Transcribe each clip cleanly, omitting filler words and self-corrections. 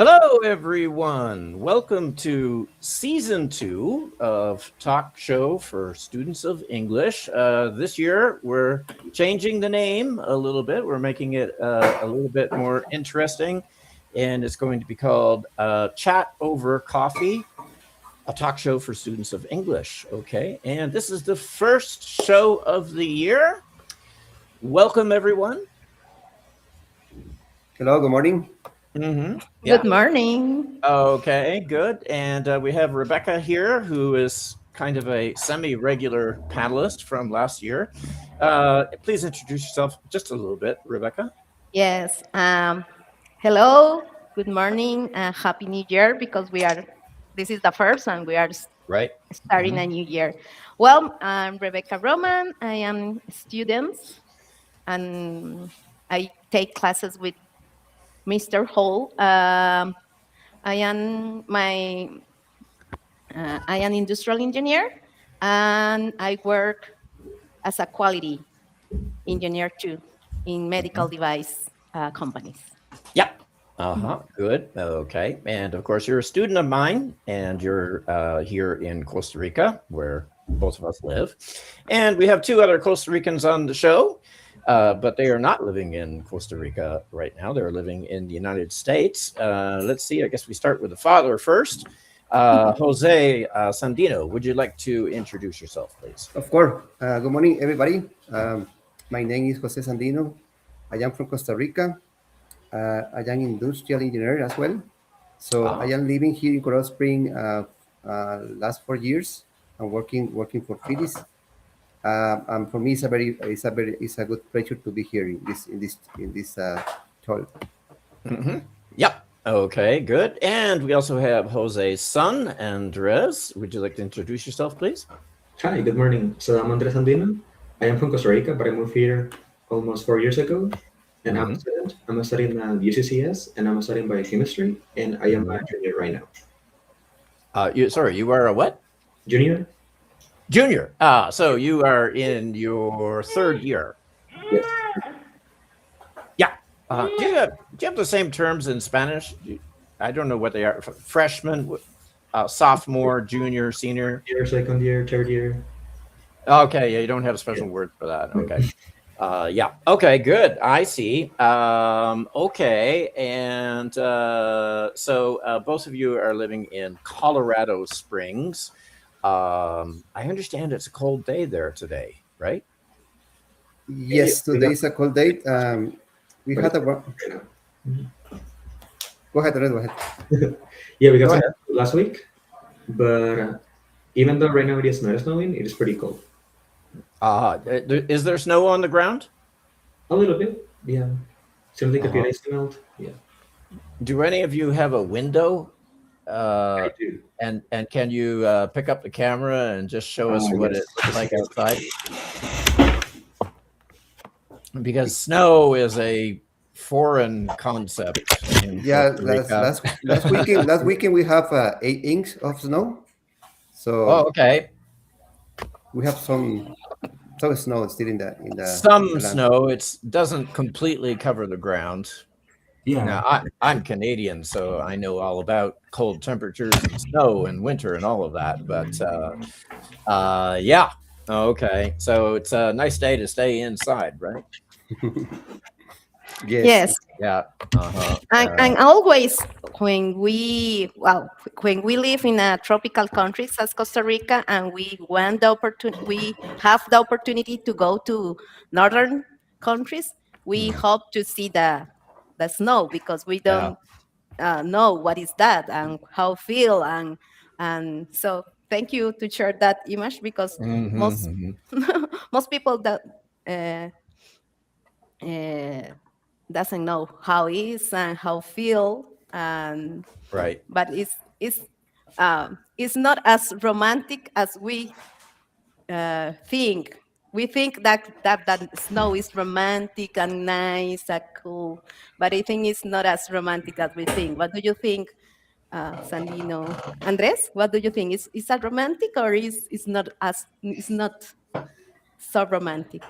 Hello, everyone. Welcome to season 2 of Talk Show for Students of English. This year, we're changing the name a little bit. We're making it a little bit more interesting, and it's going to be called Chat Over Coffee, a talk show for students of English. Okay, and this is the first show of the year. Welcome, everyone. Hello, good morning. Yeah. Good morning. Okay, good. And we have Rebecca here, who is kind of a semi-regular panelist from last year. Please introduce yourself just a little bit, Rebecca. Yes. Hello. Good morning. Happy New Year because this is the first and we are Right. starting a new year. Well, I'm Rebecca Roman. I am a student and I take classes with Mr. Hall. I am I am industrial engineer and I work as a quality engineer too in medical device companies. Yep. Good. Okay. And of course, you're a student of mine, and you're here in Costa Rica, where both of us live. And we have two other Costa Ricans on the show, but they are not living in Costa Rica right now. They're living in the United States. Let's see. I guess we start with the father first. Jose Sandino, would you like to introduce yourself, please? Of course. Good morning, everybody. My name is Jose Sandino. I am from Costa Rica. I am industrial engineer as well. So I am living here in Coral Spring last 4 years. I'm working for Phyllis. And for me, it's a good pleasure to be here in this talk. Yep. Okay, good. And we also have Jose's son, Andres. Would you like to introduce yourself, please? Hi, good morning. So I'm Andres Sandino. I am from Costa Rica, but I moved here almost 4 years ago. And I'm a student. I'm studying UCCS, and I'm studying biochemistry, and I am a junior right now. You are a what? Junior? Junior. So you are in your third year. Yes. Yeah. Do you have the same terms in Spanish? I don't know what they are. Freshman, sophomore, junior, senior. Year, second year, third year. Okay. Yeah, you don't have a special word for that. Okay. Yeah. Okay. Good. I see. Okay. And so both of you are living in Colorado Springs. I understand it's a cold day there today, right? Yes, today is a cold day. We had a. Go ahead, Red. Go ahead. Yeah, we got some last week, but even though right now it is not snowing, it is pretty cold. Is there snow on the ground? A little bit, yeah. Seems like a few days to melt. Yeah. Do any of you have a window? I do. And can you pick up the camera and just show us what it looks like outside? Because snow is a foreign concept. Yeah, last weekend we have 8 inches of snow. So okay. We have some snow still in the some snow. It doesn't completely cover the ground. Yeah. Now I'm Canadian, so I know all about cold temperatures and snow and winter and all of that. But yeah, okay. So it's a nice day to stay inside, right? Yes. Yeah. And always when we live in a tropical country as Costa Rica, and we have the opportunity to go to northern countries, we hope to see the snow because we don't know what is that and how feel and so thank you to share that image because most people that doesn't know how is and how feel and right, but it's not as romantic as we think. We think that snow is romantic and nice and cool, but I think it's not as romantic as we think. What do you think, Sandino? Andres, what do you think? Is that romantic or is not so romantic?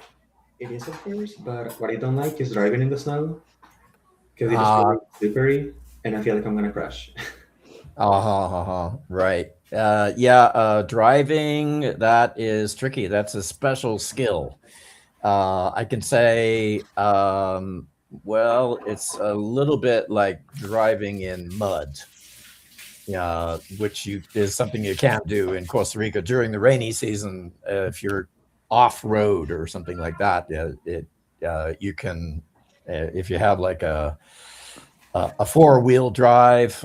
It is, of course, but what I don't like is driving in the snow because it is really slippery. and I feel like I'm gonna crash. Right. Yeah, driving, that is tricky. That's a special skill. I can say, well, it's a little bit like driving in mud, which is something you can't do in Costa Rica during the rainy season. If you're off road or something like that, you can, if you have like a four-wheel drive,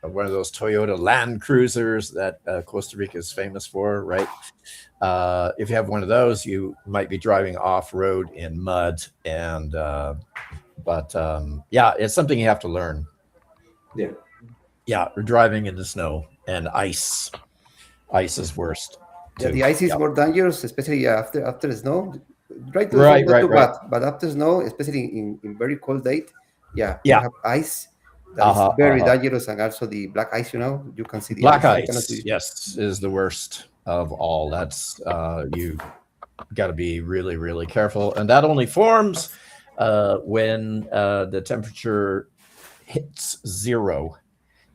one of those Toyota Land Cruisers that Costa Rica is famous for, right? If you have one of those, you might be driving off road in mud, and but yeah, it's something you have to learn. Yeah. Yeah, driving in the snow and ice. Ice is worst Yeah, too. the ice is Yeah. more dangerous, especially after snow. Right to snow, Right, not right, too right. bad, but after snow, especially in very cold date, yeah, we Yeah. have ice that is Uh-huh, very uh-huh. dangerous, and also the black ice. You can see the Black ice. You cannot ice, see. yes, is the worst of all. That's you got to be really, really careful, and that only forms when the temperature hits zero.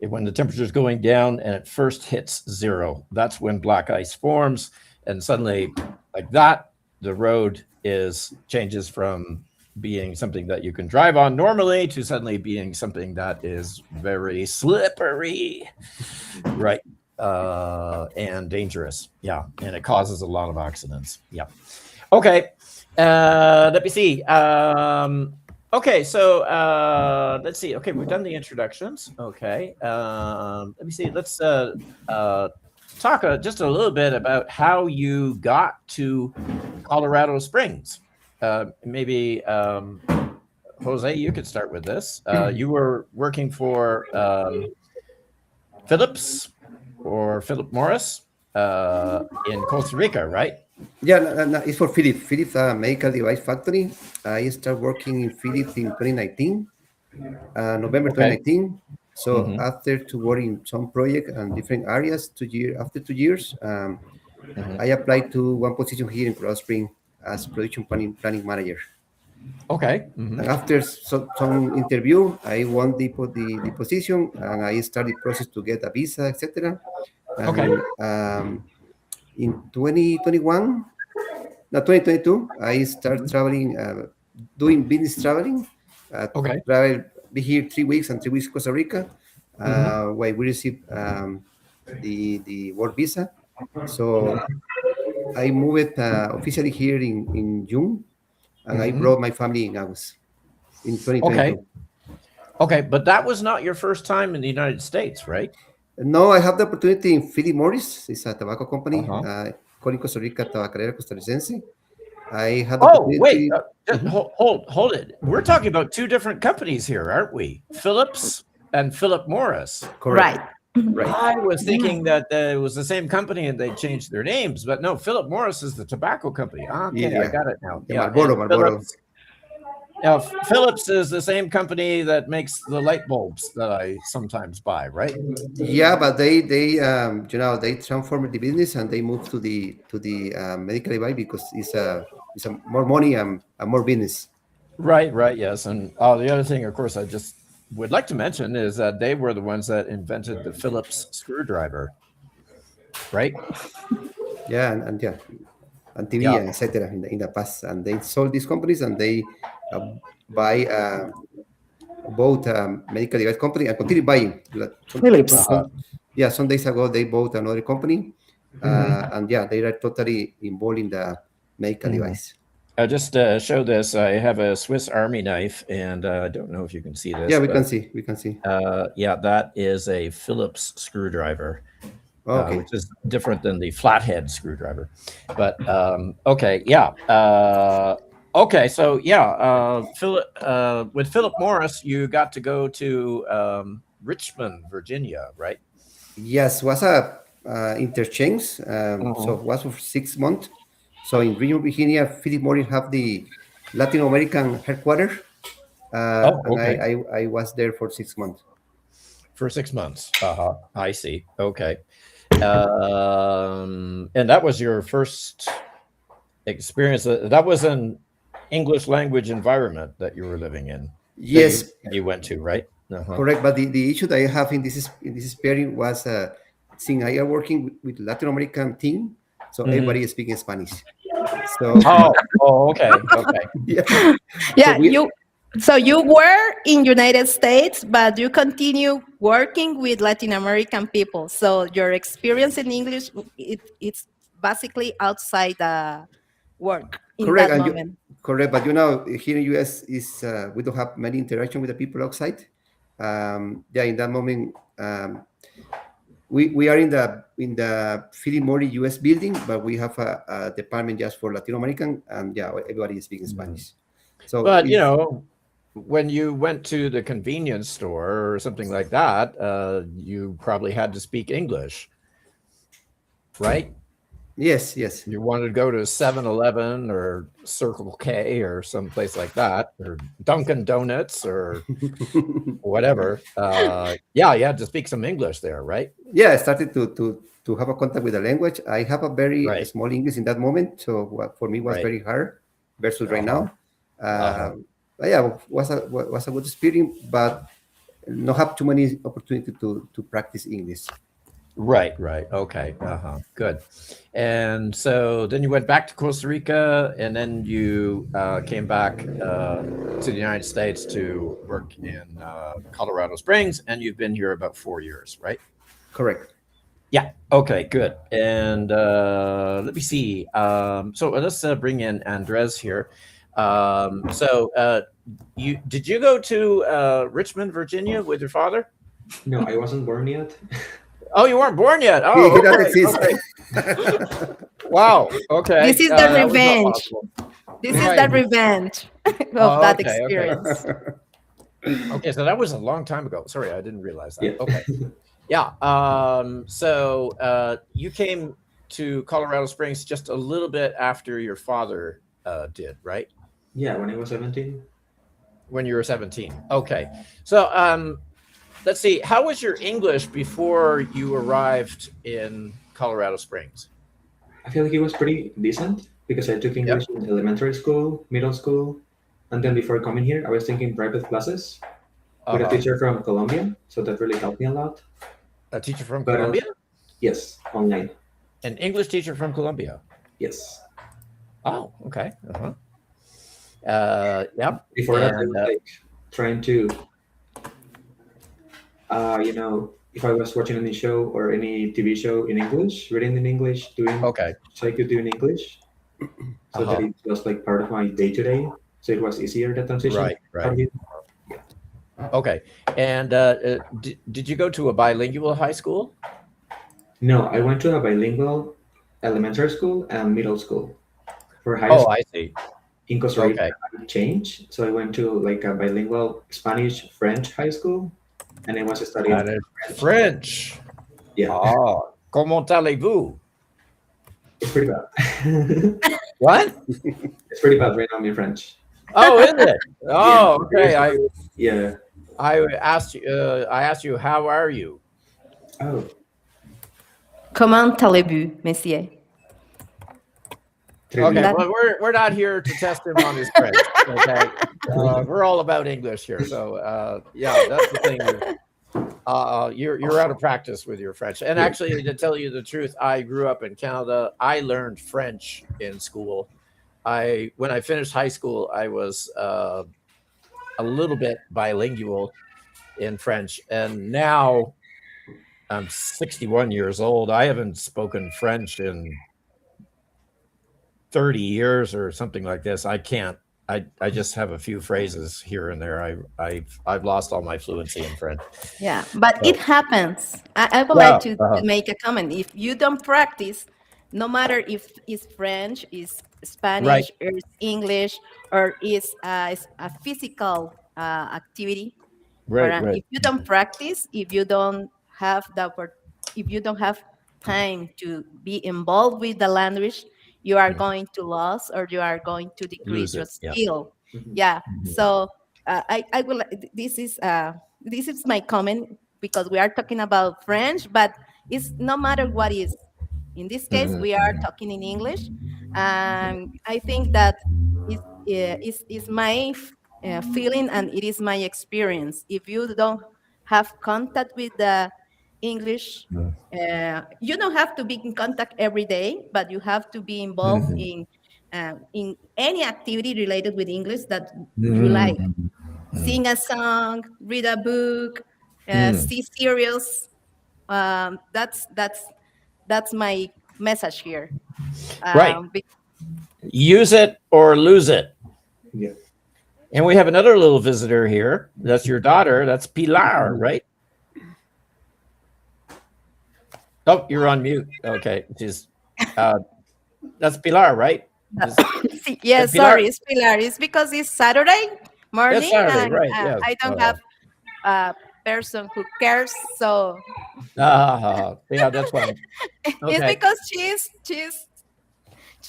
When the temperature is going down and it first hits zero, that's when black ice forms, and suddenly, like that, the road changes from being something that you can drive on normally to suddenly being something that is very slippery, right? And dangerous. Yeah, and it causes a lot of accidents. Yeah. Okay. Let me see. Okay, so let's see. Okay, we've done the introductions. Okay. Let me see. Let's talk just a little bit about how you got to Colorado Springs. Maybe Jose, you could start with this. You were working for Phillips or Philip Morris in Costa Rica, right? Yeah, no, it's for Philips. Philips medical device factory. I started working in Philips in 2019, November Okay. 2019. So Mm-hmm. after to work in some project and different areas, after 2 years, Mm-hmm. I applied to one position here in Coral Spring as production planning manager. Okay. Mm-hmm. And after some interview, I won the position, and I started process to get a visa, etc. Okay. And in 2021, no, 2022, I start traveling, doing business traveling. Okay. Travel, be here 3 weeks and 3 weeks Costa Rica, Mm-hmm. where we receive the work visa. So I moved officially here in June, and I Mm-hmm. brought my family in August in Okay. 2022. Okay. But that was not your first time in the United States, right? No, I have the opportunity in Philip Morris. It's a tobacco company Uh-huh. called in Costa Rica Tabacalera Costarricense. I had the Oh, wait. opportunity. Just Mhm. hold it. We're talking about two different companies here, aren't we? Phillips and Philip Morris. Correct. Right. Right. I was thinking that it was the same company and they changed their names, but no, Philip Morris is the tobacco company. Okay, I Yeah. got it now. Yeah, Yeah, and Marlboro. Philips is the same company that makes the light bulbs that I sometimes buy, right? Yeah, but they transformed the business and they moved to the medical device because it's a more money and more business. Right, right, yes. And the other thing, of course, I just would like to mention is that they were the ones that invented the Phillips screwdriver, right? Yeah, and yeah, and TV Yeah. and etc. In the past, and they sold these companies and they uh, buy bought a medical device company and continue buying. Like Philips. yeah, some days ago they bought another company, Mhm. and yeah, they are totally involved in the medical Mhm. device. I just show this. I have a Swiss Army knife, and I don't know if you can see Yeah, this, we can but see. We can see. yeah, that is a Phillips screwdriver, Okay. which is different than the flathead screwdriver. But okay, yeah. Okay, so yeah, with Philip Morris, you got to go to Richmond, Virginia, right? Yes, was a interchange. So Mhm. it was for 6 months. So in Richmond, Virginia, Philip Morris have the Latin American headquarters, Oh, and okay. I was there for 6 months. For 6 months. Uh-huh. I see. Okay. And that was your first experience. That was an English language environment that you were living in, that you Yes, went to, right? Uh-huh. Correct, but the issue that I have in this pairing was since I am working with Latin American team, so Mhm. everybody is speaking Spanish. So Oh, okay, okay. yeah, so Yeah, we so you were in United States, but you continue working with Latin American people. So your experience in English, it's basically outside the work in correct, that and you moment. correct, but you know here in US is we don't have many interaction with the people outside. Yeah, in that moment, we are in the Philip Morris US building, but we have a department just for Latin American, and yeah, everybody is speaking Mhm. Spanish. So But, if when you went to the convenience store or something like that, you probably had to speak English, right? yes, yes. You wanted to go to 7-Eleven or Circle K or someplace like that, or Dunkin' Donuts or whatever. Yeah, you had to speak some English there, right? Yeah, I started to have a contact with the language. I have a very Right, small English in that moment, so what for me was right. very hard versus right Uh-huh, now. uh-huh. But yeah, was a good experience, but not have too many opportunity to practice English. Right, right. Okay. Uh-huh. Good. And so then you went back to Costa Rica, and then you came back to the United States to work in Colorado Springs, and you've been here about 4 years, right? Correct. Yeah. Okay. Good. And let me see. So let's bring in Andres here. So you did you go to Richmond, Virginia, with your father? No, I wasn't born yet. Oh, you weren't born yet. He Oh, doesn't okay. exist. Okay. Wow. This Okay. is the That was not revenge. possible. This is the Right. revenge of Oh, that okay. Okay. experience. Okay. So that was a long time ago. Sorry, I didn't realize that. Yeah. Okay. Yeah. So you came to Colorado Springs just a little bit after your father did, right? Yeah, when I was 17. When you were 17. Okay. So let's see. How was your English before you arrived in Colorado Springs? I feel like it was pretty decent because I took Yep. English in elementary school, middle school, and then before coming here, I was taking private classes Uh with a huh. teacher from Colombia, so that really helped me a lot. A teacher from But Colombia? yes, online. An English teacher from Colombia. Yes. Oh, okay. Uh-huh. Yep. Before that, I And was like trying to, if I was watching any show or any TV show in English, reading in English, doing okay. so I could do in English, so that Uh-huh. it was like part of my day to day. So it was easier the transition. Right, How right. do you? Okay. And did you go to a bilingual high school? No, I went to a bilingual elementary school and middle school. For high Oh, school I see. in Costa Rica, Okay. I changed. So I went to like a bilingual Spanish French high school, and I was studying Spanish, French. French. Yeah, Ah, comment allez-vous? it's pretty bad. What? It's pretty bad right now in French. Oh, is it? Yeah, Oh, okay. yeah. I asked you, how are you? Oh, Comment allez-vous, monsieur? très Okay, bien. That, well, we're not here to test him on his French. Okay, we're all about English here. So yeah, that's the thing. You're out of practice with your French. And Yeah. actually, to tell you the truth, I grew up in Canada. I learned French in school. When I finished high school, I was a little bit bilingual in French, and now I'm 61 years old. I haven't spoken French in 30 years or something like this. I can't. I just have a few phrases here and there. I've lost all my fluency in French. yeah, but So, it happens. I would like well, to make a comment. If you don't practice, no matter if it's French, is right, Spanish, or is English, or is a physical activity, right, right. if you don't practice, if you don't have time to be involved with the language, you are Mhm. going to lose, or you are going to decrease Lose your it. Yeah. skill. Mhm. Yeah. Mhm. So I will. This is my comment, because we are talking about French, but it's no matter what is. In this case, Mhm. we are talking in English, and I think that is feeling, and it is my experience. If you don't have contact with the English, you don't have to be in contact every day, but you have to be involved in any activity related with English that you like. Sing a song, read a book, see serials. That's my message here. Right. Um, be- Use it or lose it. Yeah. And we have another little visitor here. That's your daughter. That's Pilar, right? Oh, you're on mute. Okay. She's that's Pilar, right? yes, Pilar. sorry, it's Pilar. It's because it's Saturday It's morning Saturday, and right? Yes. I don't have a person who cares. So Yeah, that's fine. it's Okay. because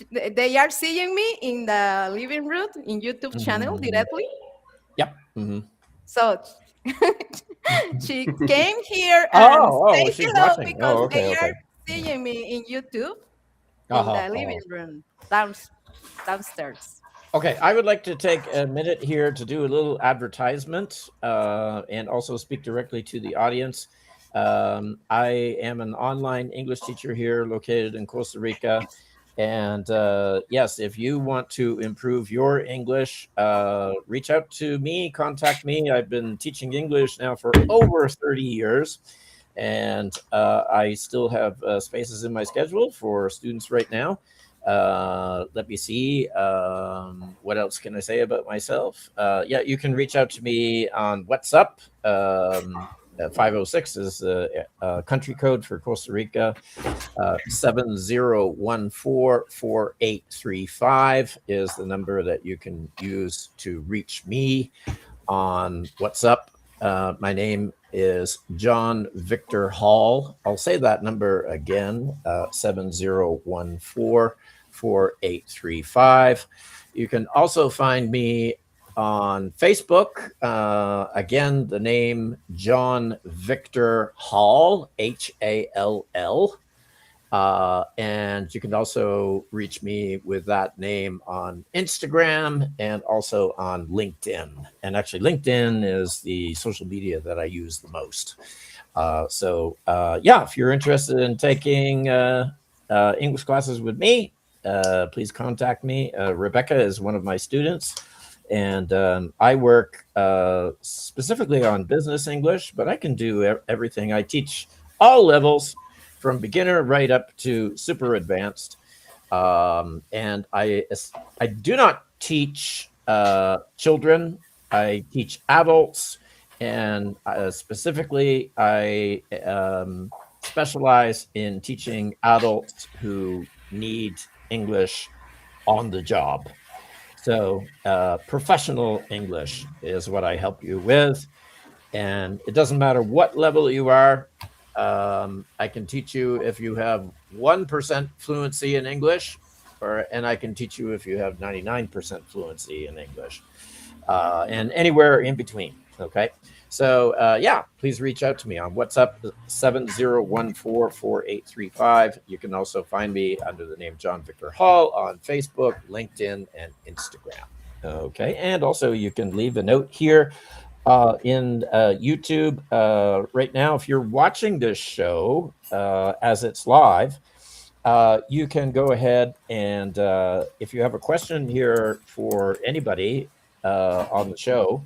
they are seeing me in the living room in YouTube channel Mhm. directly. Yep. Hmm. So she came here and Oh, say she's hello watching. because Oh, okay, they okay. are seeing me in YouTube in Uh-huh, the living uh-huh. room downstairs. Okay, I would like to take a minute here to do a little advertisement and also speak directly to the audience. I am an online English teacher here located in Costa Rica. And yes, if you want to improve your English, reach out to me, contact me. I've been teaching English now for over 30 years. And I still have spaces in my schedule for students right now. Let me see. What else can I say about myself? Yeah, you can reach out to me on WhatsApp. 506 is the country code for Costa Rica. 70144835 is the number that you can use to reach me on WhatsApp. My name is John Victor Hall. I'll say that number again, 70144835. You can also find me on Facebook. Again, the name John Victor Hall, Hall. And you can also reach me with that name on Instagram and also on LinkedIn. And actually, LinkedIn is the social media that I use the most. Yeah, if you're interested in taking English classes with me, please contact me. Rebecca is one of my students. And I work specifically on business English, but I can do everything. I teach all levels from beginner right up to super advanced. And I do not teach children. I teach adults, and specifically, I specialize in teaching adults who need English on the job. So, professional English is what I help you with. And it doesn't matter what level you are. I can teach you if you have 1% fluency in English, and I can teach you if you have 99% fluency in English, and anywhere in between. Okay. So, yeah, please reach out to me on WhatsApp 70144835. You can also find me under the name John Victor Hall on Facebook, LinkedIn, and Instagram. Okay. And also, you can leave a note here in YouTube right now. If you're watching this show as it's live, you can go ahead and if you have a question here for anybody on the show,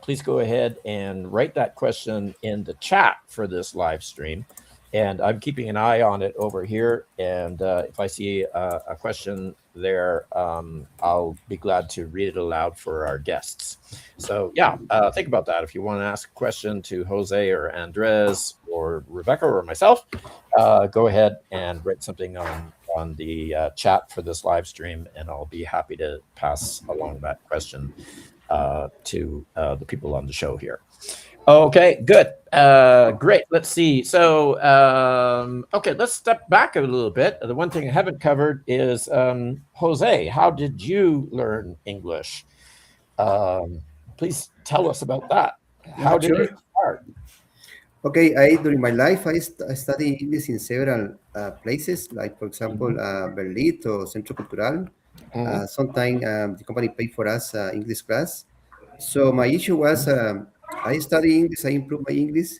please go ahead and write that question in the chat for this live stream. And I'm keeping an eye on it over here. And if I see a question there, I'll be glad to read it aloud for our guests. So, yeah, think about that. If you want to ask a question to Jose or Andres or Rebecca or myself, go ahead and write something on the chat for this live stream, and I'll be happy to pass along that question to the people on the show here. Okay, good. Great. Let's see. So, okay, let's step back a little bit. The one thing I haven't covered is Jose, how did you learn English? Please tell us about that. Yeah, How did it sure. start? Okay, during my life, I studied English in several places, like for example, Mhm. Berlin or Centro Cultural. Mhm. Sometimes the company paid for us English class. So my issue was I study English, I improve my English,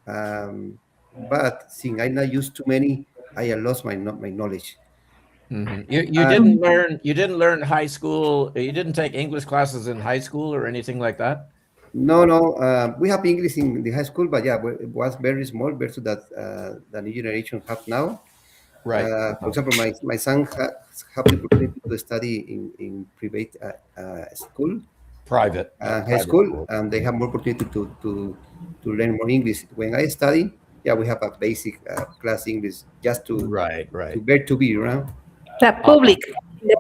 but since I not used too many, I lost my knowledge. You And didn't learn high school. You didn't take English classes in high school or anything like that. no, no, we have English in the high school, but yeah, it was very small versus that the new generation have now. Right. For example, my son have the opportunity to study in private school, Private. Yeah. high Private school, school. and they have more opportunity to learn more English. When I study, yeah, we have a basic class English just Right. to Right. bear to be, you know. The Uh-huh.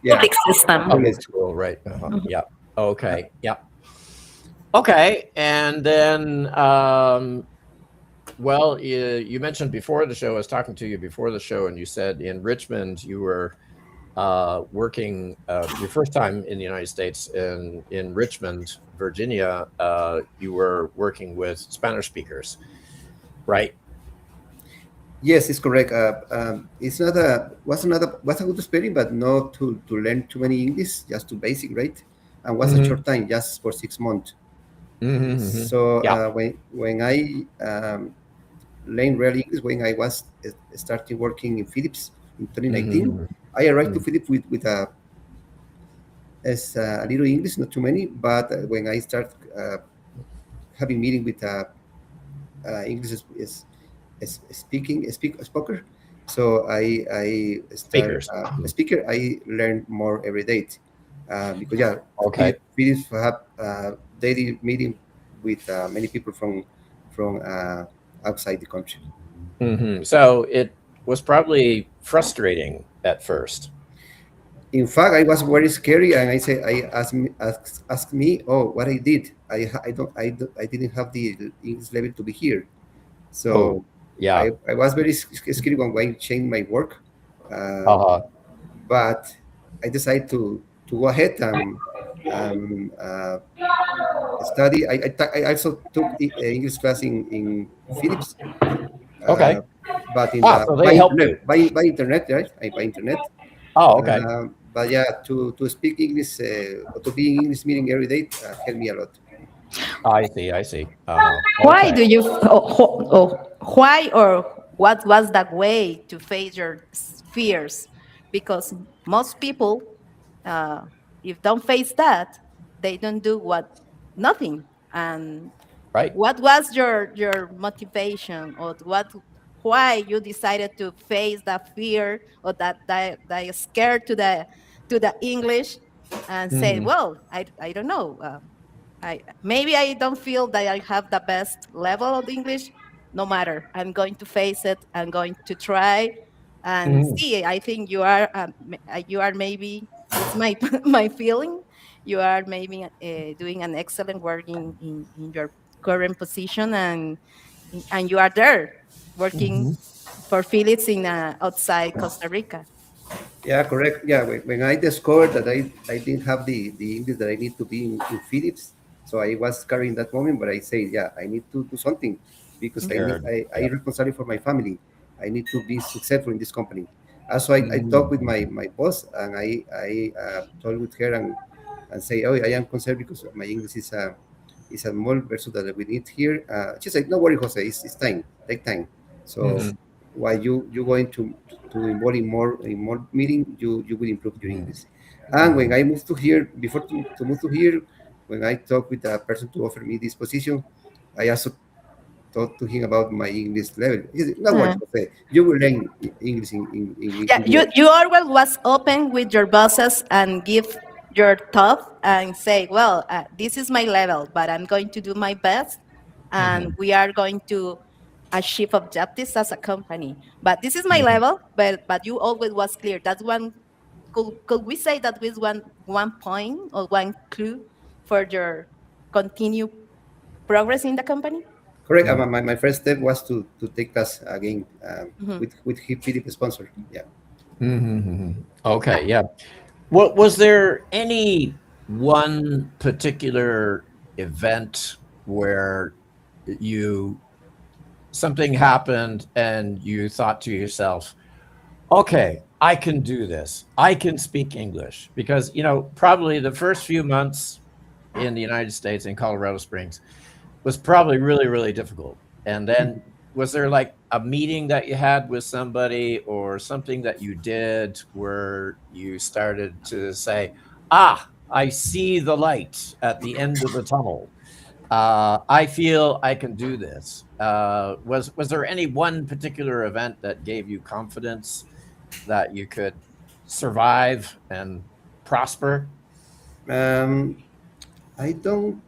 Yeah, public system. public Public school. school. Right. Yeah. Okay. Yeah. Okay. And then, well, you mentioned before the show. I was talking to you before the show, and you said in Richmond you were working your first time in the United States in Richmond, Virginia. You were working with Spanish speakers, right? Yes, it's correct. It's not a was a good experience, but not to learn too many English, just to basic, right? And was a Mm-hmm. short time, just for 6 months. Mm-hmm. So Yeah. when I learned real English, when I was starting working in Philips in 2019, Mm-hmm. I arrived to Philips with a little English, not too many. But when I start having meeting with English is speaker. So I start Speakers. a speaker. I learn more every day because yeah, Okay. Philips have daily meeting with many people from outside the country. So it was probably frustrating at first. In fact, I was very scary, and I say ask me, oh, what I did. I didn't have the English level to be here. Oh, So yeah. I was very scared when I changed my work, uh, Uh-huh. but I decided to go ahead and study. I also took English class in Philips, Okay. uh, but in Ah, the so they helped you. by internet, right? By internet. Oh, okay. But yeah, to speak English or to be in English meeting every day helped me a lot. I see. I see. Uh-huh. Why Okay. do you, why or what was the way to face your fears? Because most people, uh, if don't face that, they don't do nothing. And Right. what was your motivation, or why you decided to face that fear, or that scared to the English, and say, Mm-hmm. well, I don't know. I maybe I don't feel that I have the best level of English. No matter, I'm going to face it. I'm going to try and Mm-hmm. see. I think you are maybe, it's my my feeling. You are maybe doing an excellent work in your current position, and you are there working for Philips in outside Costa Rica. Yeah, correct. Yeah, when I discovered that I didn't have the English that I need to be in Philips, so I was scared in that moment. But I say, yeah, I need to do something because Scared. I Yep. responsible for my family. I need to be successful in this company. Also, I talked with Mm-hmm. my boss, and I told with her and say, oh, I am concerned because my English is a more versus that we need here. She said, no worry, Jose, it's time, take time. So Mm-hmm. while you going to involve in more meeting, you will improve your English. And when I moved to here, before to move to here, when I talked with the person to offer me this position, I also talked to him about my English level. He said, no worries, Jose, you will learn English Yeah, in the end. you always was open with your bosses and give your thought and say, well, this is my level, but I'm going to do my best, and we are going to achieve objectives as a company. But this is my level, but you always was clear. That's one. Could we say that was one point or one clue for your continued progress in the company? Correct. My first step was to take class again with Philip sponsor. Yeah. Mm-hmm. Okay. Yeah. What was there any one particular event where you something happened and you thought to yourself, okay, I can do this. I can speak English? Because, probably the first few months in the United States, in Colorado Springs, was probably really, really difficult. And then was there like a meeting that you had with somebody or something that you did where you started to say, ah, I see the light at the end of the tunnel. I feel I can do this. Was there any one particular event that gave you confidence that you could survive and prosper? Um, I don't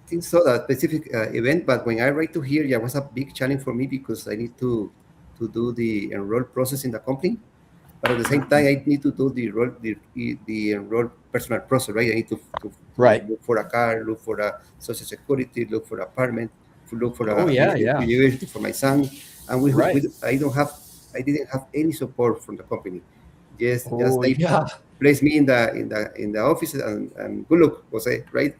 think so, that specific event, but when I write to here, yeah, it was a big challenge for me because I need to do the enroll process in the company. But at the same time, I need to do the enroll personal process, right? I need to Right. look for a car, look for a social security, look for apartment, to look for Oh a yeah, yeah. university for my son. And Right. I didn't have any support from the company. Just Oh they yeah. placed me in the office, and good luck, Jose, right?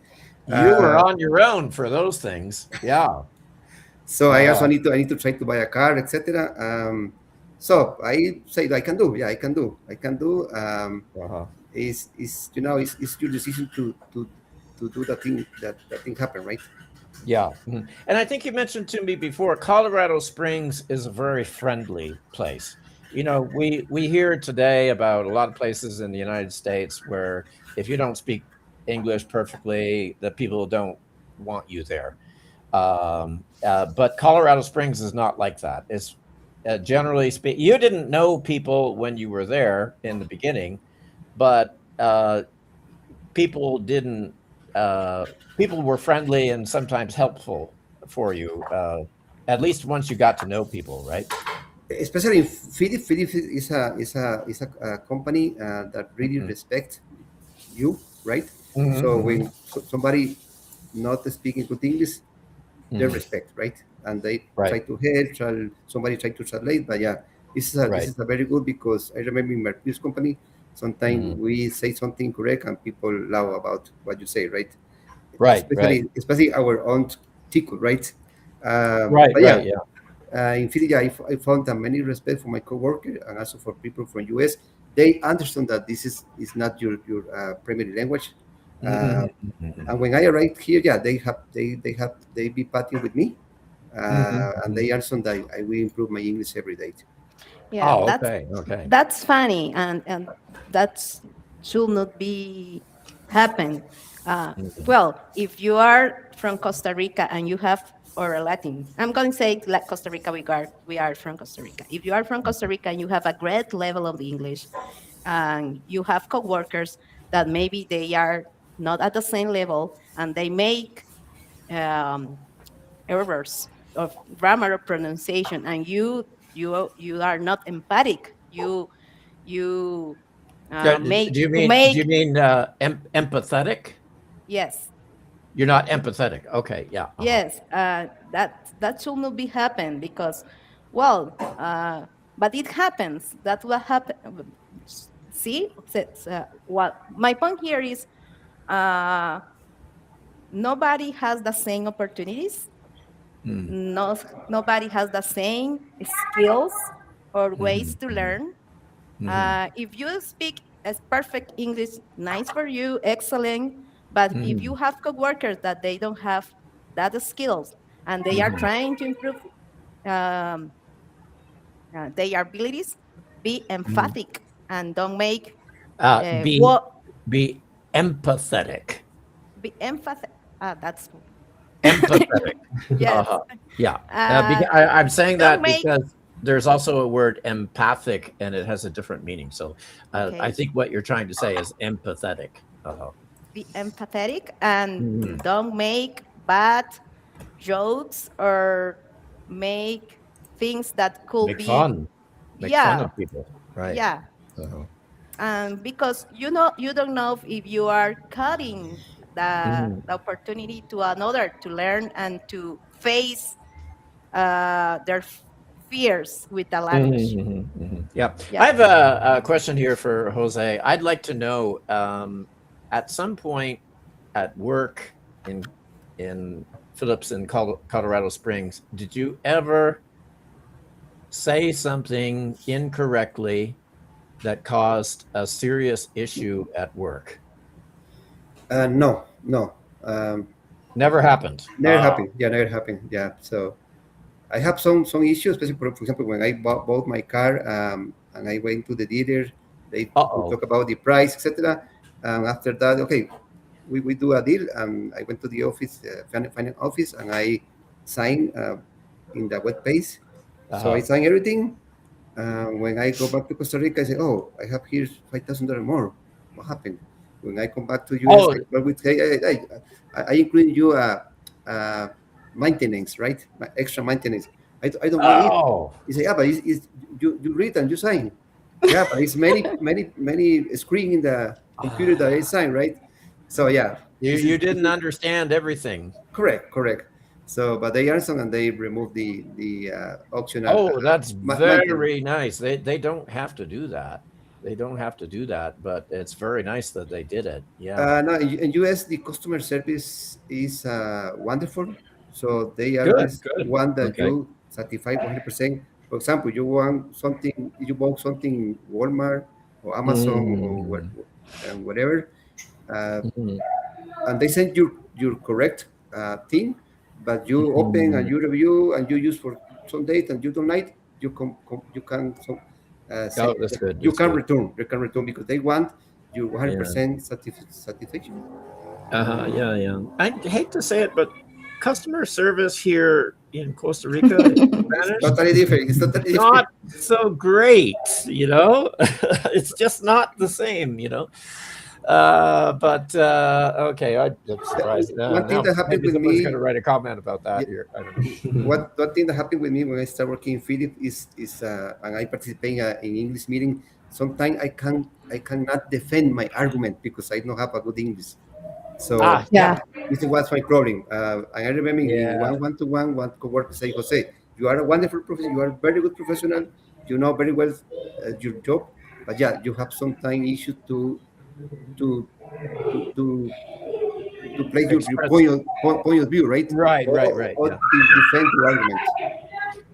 You were Uh, on your own for those things. Yeah. so I also Uh-huh. need to try to buy a car, etc. So I say I can do, yeah, I can do. Uh-huh. Is it's your decision to do that thing happen, right? Yeah. Mhm. And I think you mentioned to me before, Colorado Springs is a very friendly place. You know, we hear today about a lot of places in the United States where if you don't speak English perfectly, the people don't want you there. But Colorado Springs is not like that. It's generally speak. You didn't know people when you were there in the beginning, but people didn't. People were friendly and sometimes helpful for you. At least once you got to know people, right? Especially in Philip. Philip is a company that really Hmm. respect you, right? Hmm. So Hmm. when somebody not speaking good English, they Hmm. respect, right? And they try Right. to help. Somebody try to translate, but yeah, this Right. is a very good, because I remember in my previous company, sometimes Hmm. we say something correct and people laugh about what you say, right? Right. Right. Especially our own ticket, right? Right. But Right. yeah, Yeah. in Philly, yeah, I found that many respect for my coworker and also for people from US. They understand that this is not your primary language. Uh, Hmm. Hmm. and when I arrived here, yeah, they be partying with me, and Hmm. they understand that I will improve my English every day. Yeah, Oh, okay. Okay. that's funny, and that's should not be happen. Mhm. Well, if you are from Costa Rica and you have, or a Latin, I'm going to say like Costa Rica. We are from Costa Rica. If you are from Costa Rica and you have a great level of English, and you have coworkers that maybe they are not at the same level, and they make um, errors of grammar or pronunciation, and you are not empathic, you Yeah, make do you you mean make empathetic? yes, You're not empathetic. Okay. Yeah. Uh-huh. yes, that should not be happen because, well, but it happens. That's what happened. See, what my point here is, uh, nobody has the same opportunities. Mm. No, nobody has the same skills or ways Mhm. to Mhm. learn. Mhm. If you speak as perfect English, nice for you, excellent. But if you Mhm. have coworkers that they don't have that skills and they are Mhm. trying to improve um, their abilities, be Mhm. emphatic and don't make Be what be empathetic. be emphatic. That's Empathetic. yes. Uh-huh. Yeah. Uh, I'm saying don't that make because there's also a word empathic and it has a different meaning. So I okay. think what you're trying to say is empathetic. Uh-huh. Be empathetic and Mhm. don't make bad jokes or make things that could Make be fun. Make fun yeah, of people. Right. yeah. Uh-huh. Because you don't know if you are cutting Mhm. the opportunity to another to learn and to face their fears with the language. Mhm, mhm, mhm. Yeah. I Yeah. have a question here for Jose. I'd like to know at some point at work in Phillips in Colorado Springs, did you ever say something incorrectly that caused a serious issue at work? No, no. Never happened. Never happened. Yeah, never happened. Yeah. So I have some issues, especially for example, when I bought my car and I went to the dealer, we Uh-oh. talk about the price, etc. And after that, okay, we do a deal. And I went to the office, finance office, and I signed in the web page. So I Uh-huh. signed everything. When I go back to Costa Rica, I say, "Oh, I have here $5,000 more. What happened?" When I come back to US, Oh, I would say, I include you maintenance, right? Extra maintenance. I don't want it. oh. You say, yeah, but you read and you sign. Yeah, but it's many screen in the computer that I sign, right? So yeah, You didn't understand everything. correct. So, but they answer and they remove the optional Oh, that's maintenance. very nice. They don't have to do that. They don't have to do that, but it's very nice that they did it. Yeah. No, in US, the customer service is wonderful. So they Good, always good. want that Okay. you satisfy 100%. For example, you want something, you bought something in Walmart or Amazon or Mm. whatever, uh, Mhm. and they send you your correct thing, but you open and Mhm. you review and you use for some date and you don't like, you can Oh, say that's good. you That's can good. return. You can return because they want your Yeah. 100% satisfaction. Uh-huh. Yeah, yeah. I hate to say it, but customer service here in Costa Rica in It's Spanish, totally different. It's totally not different. so great, you know? It's just not the same, you know? But okay, I'm surprised. One thing Now that happened maybe with someone's going to me, write a comment about that yeah, here. I don't know. what thing that happened with me when I started working in Philip is and I participate in English meeting. Sometimes I cannot defend my argument because I don't have a good English. So Ah, yeah, Yeah. this is what's my problem. And I remember in yeah, one coworker say, Jose, you are a wonderful professional. You are a very good professional. You know very well your job, but yeah, you have sometimes issues to to to to place your express. point of view, right? Right, right, right. Or Yeah, defend your argument.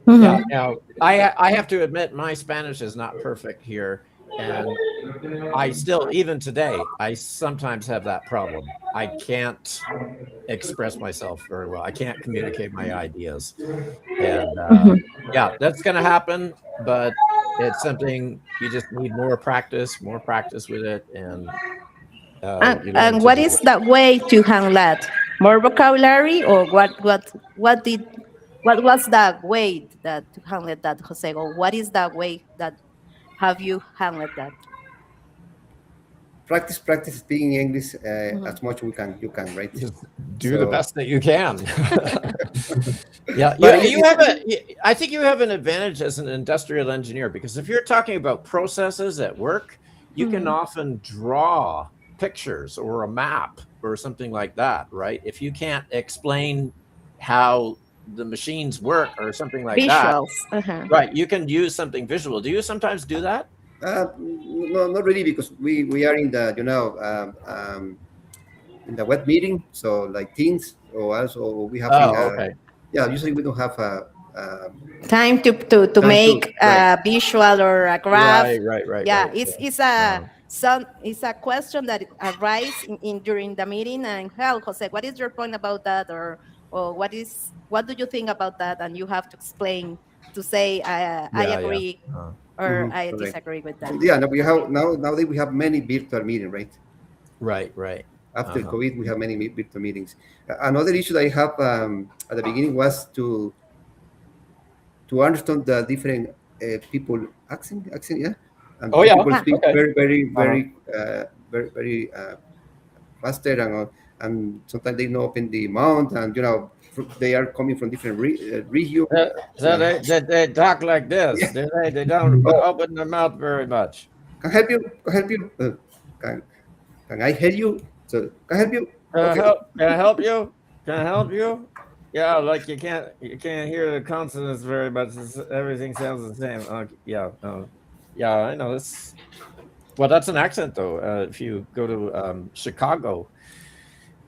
yeah. Mhm. Now, I have to admit, my Spanish is not perfect here, and I still, even today, I sometimes have that problem. I can't express myself very well. I can't communicate my ideas, and Mhm. yeah, that's going to happen. But it's something you just need more practice with it, and you learn And to what do is it. the way to handle that? More vocabulary, or what did what was the way that to handle that, Jose? Or what is the way that have you handled that? Practice speaking English Mhm. as much you can, right? Just do the So, best that you can. Yeah, but you have I think you have an advantage as an industrial engineer because if you're talking about processes at work, you can Mhm. often draw pictures or a map or something like that, right? If you can't explain how the machines work or something like that, Visuals. Uh-huh. right? You can use something visual. Do you sometimes do that? no, not really because we are in the in the web meeting, so like Teams or also we having Oh, okay. yeah, usually we don't have Time to time to, make right. a visual or a graph. Yeah, Right. it's Yeah. a some it's a question that arises in during the meeting. And hell, Jose, what is your point about that? Or what do you think about that? And you have to explain to say I Yeah. agree Uh, or I Correct. disagree with that. So yeah, now we have nowadays we have many virtual meetings, right? right. After Uh-huh. COVID, we have many virtual meetings. Another issue that I have at the beginning was to understand the different people accent, yeah, and Oh some yeah. people Ah, speak Okay. Uh-huh. very faster, and sometimes they don't open the mouth, and they are coming from different region. So they talk like this. Yeah. They don't Oh, open their mouth very much. can I help you? Can I help you? Can can I help you? So can I help you? Can I Okay. help? Can I help you? Can I help you? Yeah, like you can't hear the consonants very much. Everything sounds the same. Okay, yeah, yeah, I know this. Well, that's an accent though. If you go to Chicago,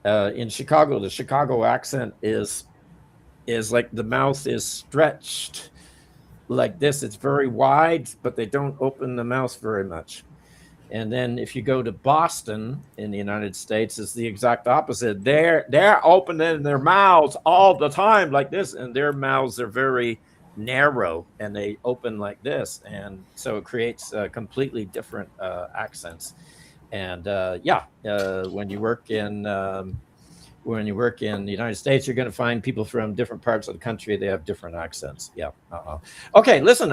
in Chicago, the Chicago accent is like the mouth is stretched like this. It's very wide, but they don't open the mouth very much. And then if you go to Boston in the United States, it's the exact opposite. They're opening their mouths all the time like this, and their mouths are very narrow and they open like this, and so it creates completely different accents. And when you work in the United States, you're going to find people from different parts of the country. They have different accents. Yeah. Okay. Listen,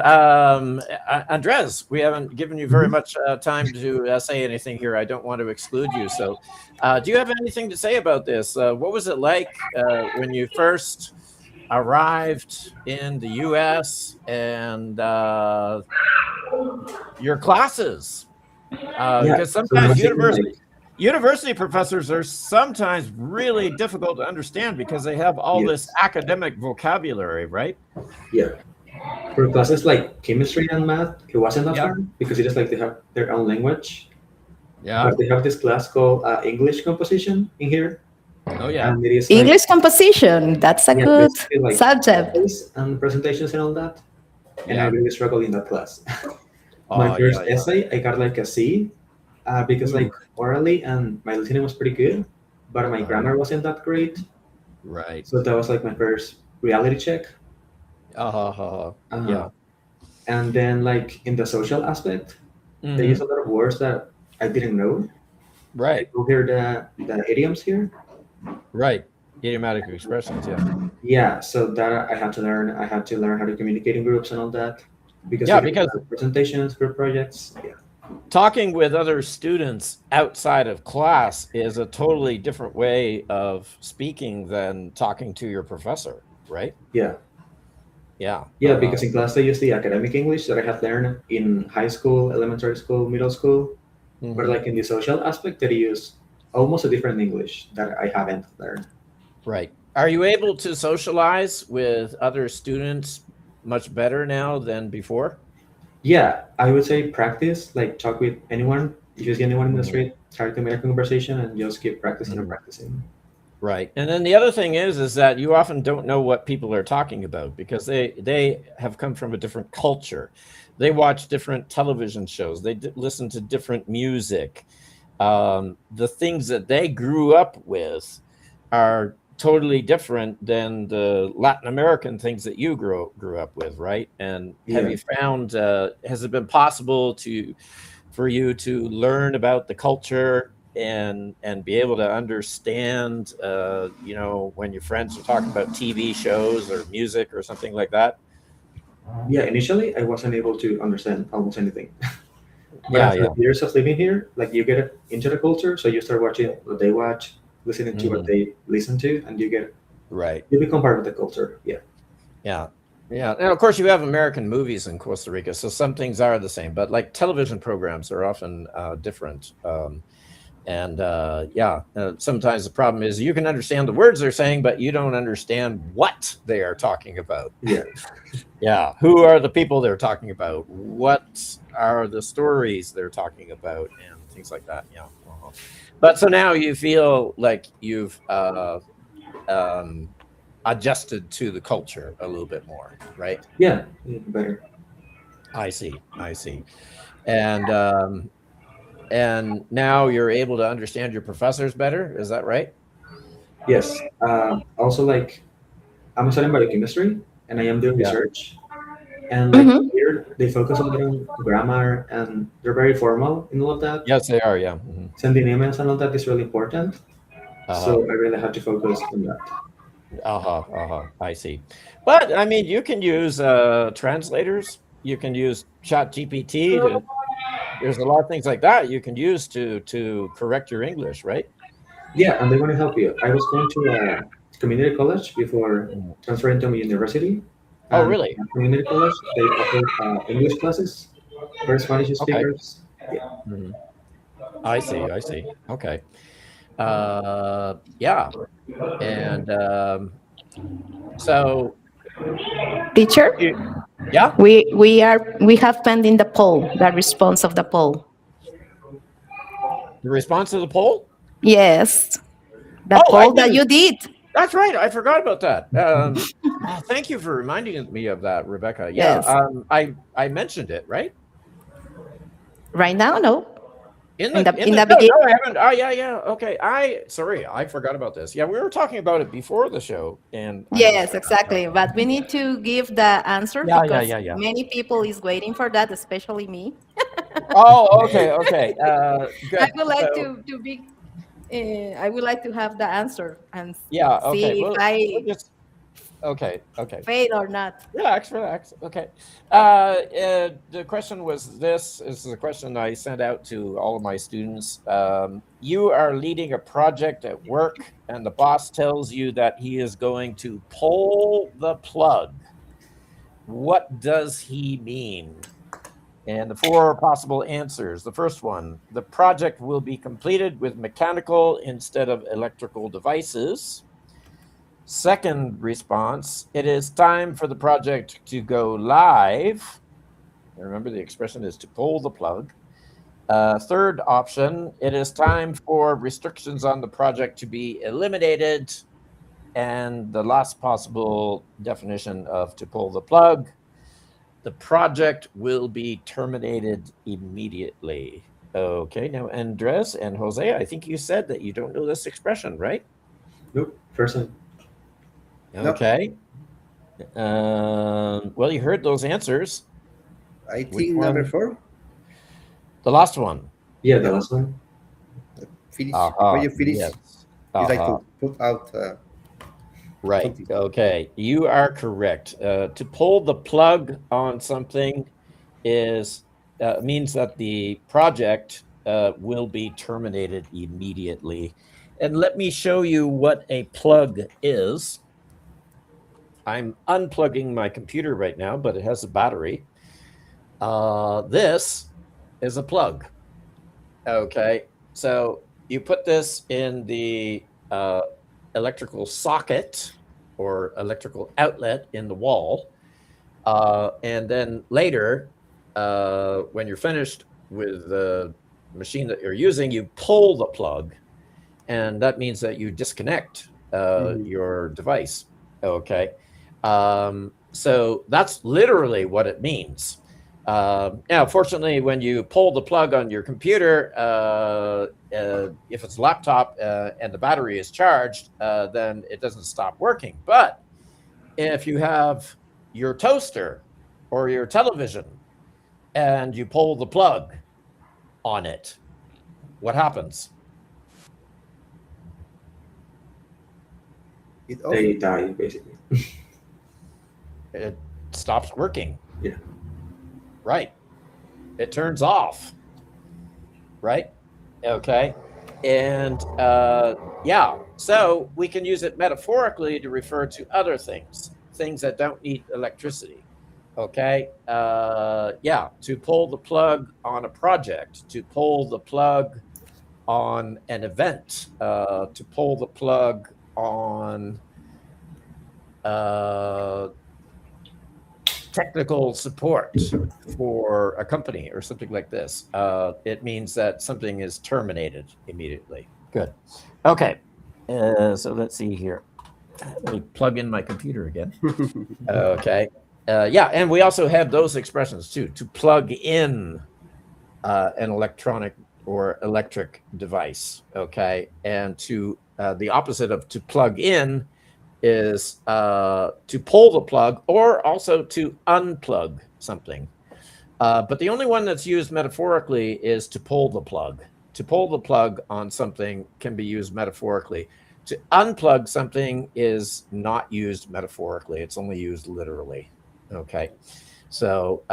Andres, we haven't given you very much time to say anything here. I don't want to exclude you. So, do you have anything to say about this? What was it like when you first arrived in the U.S. and your classes? Because So I sometimes was thinking like, university professors are sometimes really difficult to understand because they have all this yes, academic vocabulary, right? yeah. For classes like chemistry and math, it wasn't that Yeah. hard because it is like they have their own language. Yeah. But they have this class called English composition in here, Oh, yeah. and it is like, English composition, that's a yeah, good basically like subject. essays and presentations and all that. And I Yeah. really struggled in that class. My Oh, first yeah. essay, I got like a C because Mm. like orally and my listening was pretty good, but my Uh-huh. grammar wasn't that great. Right. So that was like my first reality check. Yeah. And then like in the social aspect, they use Mhm. a lot of words that I didn't know. Right. You hear the idioms here. Right. Idiomatic expressions. Yeah. Yeah, so that I had to learn. I had to learn how to communicate in groups and all that because Yeah, we had because presentations, group projects. Yeah, talking with other students outside of class is a totally different way of speaking than talking to your professor, right? yeah, Yeah. yeah. Because in class they use the academic English that I had learned in high school, elementary school, middle school. But Mhm. like in the social aspect, they use almost a different English that I haven't learned. Right. Are you able to socialize with other students much better now than before? Yeah, I would say practice, like talk with anyone. If you see anyone in the Mhm. street, try to make a conversation and just keep practicing and Mhm. practicing. Right. And then the other thing is that you often don't know what people are talking about because they have come from a different culture. They watch different television shows. They listen to different music. The things that they grew up with are totally different than the Latin American things that you grew up with, right? And have Yeah. you found has it been possible for you to learn about the culture and be able to understand when your friends are talking about TV shows or music or something like that? Yeah, initially I wasn't able to understand almost anything. But Yeah, after yeah. years of living here, like you get into the culture, so you start watching what they watch, listening to what Mhm. they listen to, and Right. you become part of the culture. Yeah. Yeah. Yeah. And of course, you have American movies in Costa Rica, so some things are the same, but like television programs are often different. Sometimes the problem is you can understand the words they're saying, but you don't understand what they are talking about. Yeah. Yeah. Who are the people they're talking about? What are the stories they're talking about? And things like that. Yeah. But so now you feel like you've um, adjusted to the culture a little bit more, right? Yeah. Better. I see. I see. And now you're able to understand your professors better. Is that right? Yes. Also, like I'm studying biochemistry and I am doing Yeah. research, and like Mhm. here they focus a lot on grammar and they're very formal in all of that. Yes, they are. Yeah. Mhm. Sending emails and all that is really important. Uh-huh. So I really have to focus on that. I see. But I mean, you can use translators. You can use Chat GPT to. There's a lot of things like that you can use to correct your English, right? Yeah, and they want to help you. I was going to a community college before Mhm. transferring to my university, Oh, and really? at community college they offer English classes for Spanish Okay. speakers. Yeah, Mhm. I see. I see. Okay. Yeah. And so, Teacher, you, yeah. we have pending the poll, the response of the poll. The response to the poll? Yes, the Oh, I poll that didn't. you did. That's right. I forgot about that. Thank you for reminding me of that, Rebecca. Yeah. Yes. I mentioned it, right? Right now, no. in the no, beginning. no, I haven't. Oh, yeah, yeah. Okay. Sorry, I forgot about this. Yeah, we were talking about it before the show, and I was. Yes, exactly. But we need to give the answer Yeah, yeah, because yeah, yeah. many people is waiting for that, especially me. Oh, okay, okay. I Good. would like So, to be. I would like to have the answer and yeah, okay. see if We'll I just. Okay, okay. fail or not. Relax, relax. Okay. The question was this is the question I sent out to all of my students. You are leading a project at work, and the boss tells you that he is going to pull the plug. What does he mean? And the four possible answers. The first one, the project will be completed with mechanical instead of electrical devices. Second response, it is time for the project to go live. Remember, the expression is to pull the plug. Third option, it is time for restrictions on the project to be eliminated. And the last possible definition of to pull the plug, the project will be terminated immediately. Okay, now Andres and Jose, I think you said that you don't know this expression, right? Nope. First time. No, Okay. Well, you heard those answers. I Which think number one? 4. The last one. Yeah, the last one. Finish when Aha. you finish. Yes. It's like Aha. to put out Right. something. Okay. You are correct. To pull the plug on something is means that the project will be terminated immediately. And let me show you what a plug is. I'm unplugging my computer right now, but it has a battery. This is a plug. Okay. So you put this in the electrical socket or electrical outlet in the wall. And then later, when you're finished with the machine that you're using, you pull the plug. And that means that you disconnect your device. Okay. So that's literally what it means. Now, fortunately, when you pull the plug on your computer, if it's a laptop and the battery is charged, then it doesn't stop working. But if you have your toaster or your television and you pull the plug on it, what happens? It off. They die basically. It stops working. Yeah. Right. It turns off. Right. Okay. And yeah, so we can use it metaphorically to refer to other things that don't need electricity. Okay. Yeah, to pull the plug on a project, to pull the plug on an event, to pull the plug on technical support for a company or something like this. It means that something is terminated immediately. Good. Okay. So let's see here. Let me plug in my computer again. Okay. Yeah, and we also have those expressions too. To plug in an electronic or electric device. Okay, and to the opposite of to plug in is to pull the plug or also to unplug something. But the only one that's used metaphorically is to pull the plug. To pull the plug on something can be used metaphorically. To unplug something is not used metaphorically. It's only used literally. Okay. So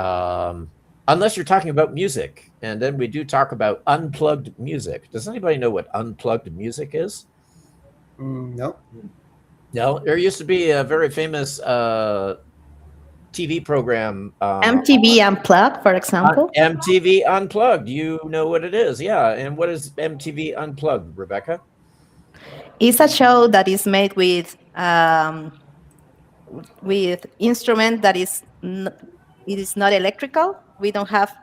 unless you're talking about music, and then we do talk about unplugged music. Does anybody know what unplugged music is? No. No, there used to be a very famous TV program. MTV Unplugged, for example. MTV Unplugged. You know what it is, yeah. And what is MTV Unplugged, Rebecca? It's a show that is made with instrument that it is not electrical. We don't have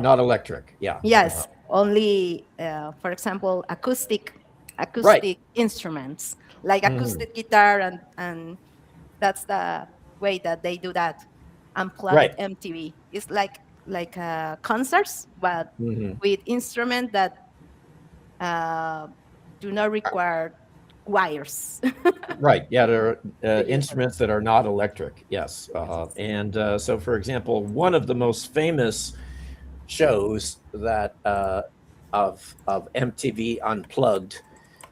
Not electric, yeah. yes only for example acoustic instruments like acoustic guitar and that's the way that they do that unplugged Right. MTV. It's like concerts, but Mhm. with instruments that uh, do not require wires. Right. Yeah, there are To use them. instruments that are not electric. Yes. And so, for example, one of the most famous shows that of MTV Unplugged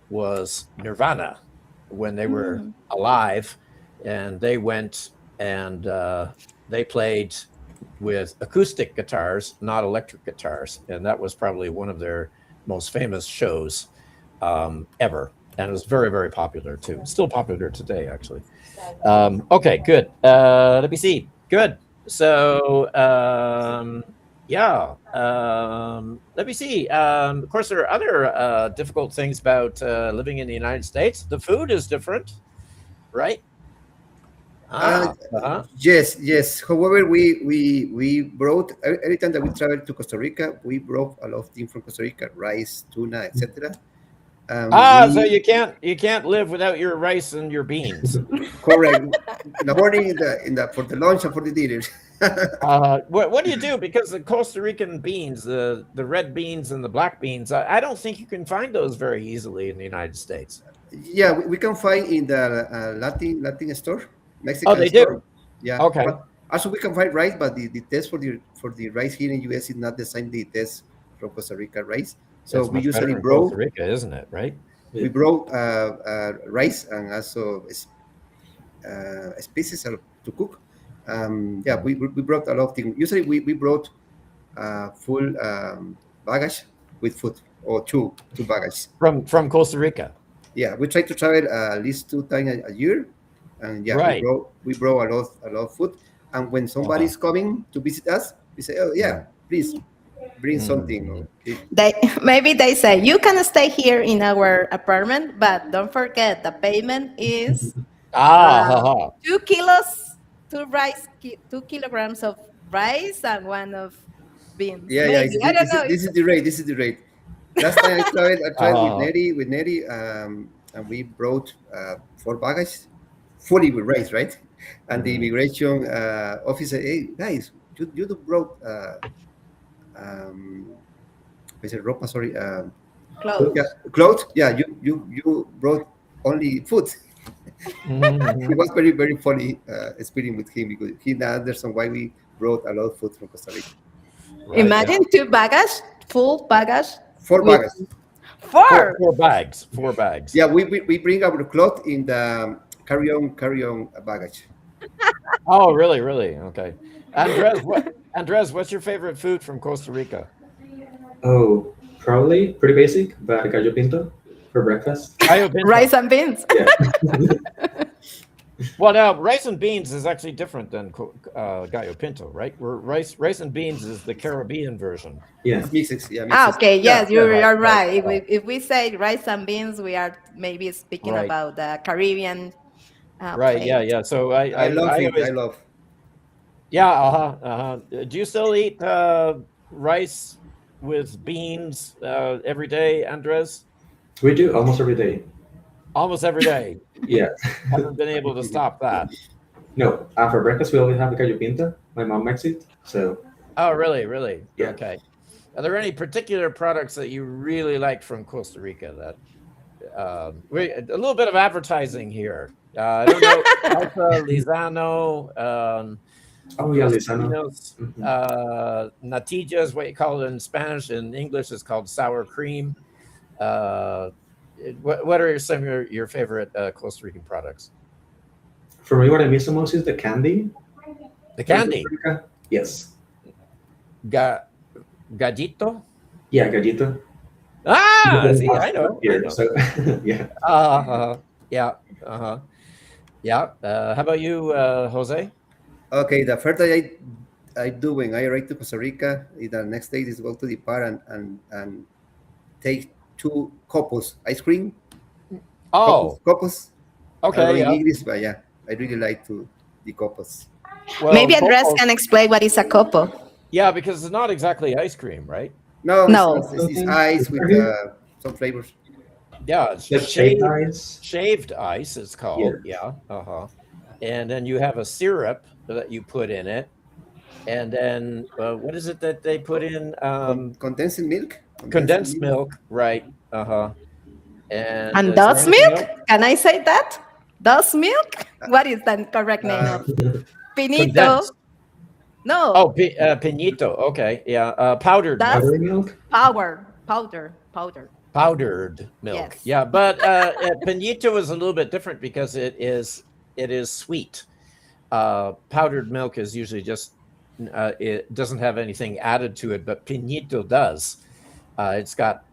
was Nirvana when they were Mm. alive, and they went and they played with acoustic guitars, not electric guitars, and that was probably one of their most famous shows ever. And it was very, very popular too. Still popular today, actually. Okay, good. Let me see. Good. So, yeah. Let me see. Of course, there are other difficult things about living in the United States. The food is different, right? Uh, Uh-huh. yes, yes. However, we brought every time that we traveled to Costa Rica, we brought a lot of things from Costa Rica, rice, tuna, etc. So We you can't live without your rice and your beans. correct in the morning, in the for the lunch and for the dinner. What do you do? Because the Costa Rican beans, the red beans and the black beans, I don't think you can find those very easily in the United States. Yeah, we can find in the Latin store, Oh, Mexican they store. do. Yeah, Okay, but also we can find rice, but the test for the rice here in US is not the same the test from Costa Rica rice. So it's we much better usually in Costa brought Rica, isn't it? Right? we Yeah. brought rice and also spices to cook. Yeah, we brought a lot of things. Usually we brought full baggage with food or two baggage. From Costa Rica, Yeah, we try to travel at least 2 times a year, and yeah, right? we brought a lot of food. And when Uh-huh. somebody's coming to visit us, we say, oh Mhm. yeah, please bring something. Mhm. Okay. They maybe they say you can stay here in our apartment, but don't forget the payment is Ha, uh, ha. 2 kilos, 2 kilograms of rice and one of beans. Yeah, yeah. Maybe I don't know. This is the rate. This is the rate. Last time I tried with Uh, Neri, and we brought 4 baggage, fully with rice, right? And the mhm. immigration officer, hey guys, you brought um, I said ropa, sorry, Clothes. yeah, clothes. Yeah, you brought only food. It Mhm. was very very funny experience with him because he now understand why we brought a lot of food from Costa Rica. Right. Yeah. Imagine two baggage, full baggage Four with baggage. Four four. four bags. 4 bags. Yeah, we bring our clothes in the carry on baggage. Oh, really? Really? Okay. Andres, what's your favorite food from Costa Rica? Oh, probably pretty basic, but gallo pinto for breakfast. Gallo pinto. Rice and beans. Yeah. Well, now rice and beans is actually different than gallo pinto, right? Where rice and beans is the Caribbean version. Yeah. It's mixes, yeah, Ah, mixes. okay, Yeah, yes, yeah. you're, Right. you're Right. right. If we say rice and beans, we are maybe speaking Right. about the Caribbean Right. Yeah. plate. Yeah. So I I I, love I it. I always love. yeah. Do you still eat rice with beans every day, Andres? We do almost every day. Almost every day. Yeah. You haven't been able to stop that. No, for breakfast we always have gallo pinto. My mom makes it, so Oh, really? Really? yeah. Okay. Are there any particular products that you really like from Costa Rica that a little bit of advertising here? I don't know. Salsa Lizano, Oh yeah, Lisano. Tostinos, Hmm. natilla is what you call it in Spanish. In English, it's called sour cream. Uh, what are some of your favorite Costa Rican products? For me, what I miss the most is the candy The from Costa candy, Rica. Yes. ga, gallito. Yeah, gallito. We Ah, don't see, have I that know, I here, know. so yeah. Uh, yeah, uh-huh, yeah. How about you, Jose? Okay, the first day I do when I arrive to Costa Rica, the next day is go to the bar and take two copos ice cream. Oh, Copos. I don't know okay, in yeah. English, but yeah, I really like to the copos. Well, Maybe Andres Coco, can explain what is a copo. yeah, because it's not exactly ice cream, right? No, it's not. No, It's Something ice with similar here, some flavors. Yeah, it's like shaved ice. shaved ice. It's Yeah. called, yeah, and then you have a syrup that you put in it, And then what is it that they put in? Condensed milk. Condensed Condensed milk. milk, right? Uh-huh. And And is there does anything milk? else? Can I say that? Does milk? What is the correct name Uh, of pinito? Condensed. Oh, No, pinito. Okay, yeah. Powdered that's milk. Powdery milk? powder. Powdered milk. Yes. Yeah, but pinito is a little bit different because it is sweet. Powdered milk is usually just it doesn't have anything added to it, but pinito does. It's got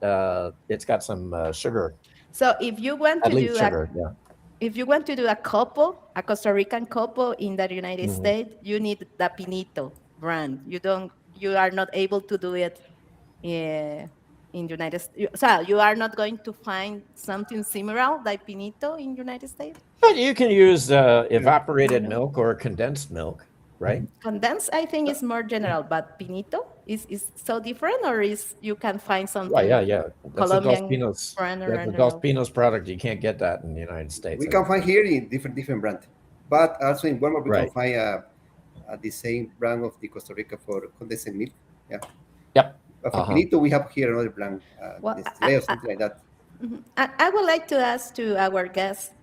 some sugar, So if you want at to least do a sugar. Yeah. if you want to do a couple, a Costa Rican couple in the United Mhm. States, you need the Pinito brand. You are not able to do it in United States. So you are not going to find something similar like Pinito in United States. But you can use yeah. evaporated milk or condensed milk, right? Condensed, I think, is more general, but Pinito is so different, or is you can find Yeah, something yeah, yeah. That's a Dos Colombian Pinos. brand That's a around the Dos world. Pinos product. You can't get that in the United States, We I can don't find think. here in different brand, but also in Walmart we can Right. find the same brand of the Costa Rica for condensed milk. Yeah, Yep. but for Uh-huh. Pinito we have here another brand, Well, Nestle or something like that. mhm. I would like to ask to our guests,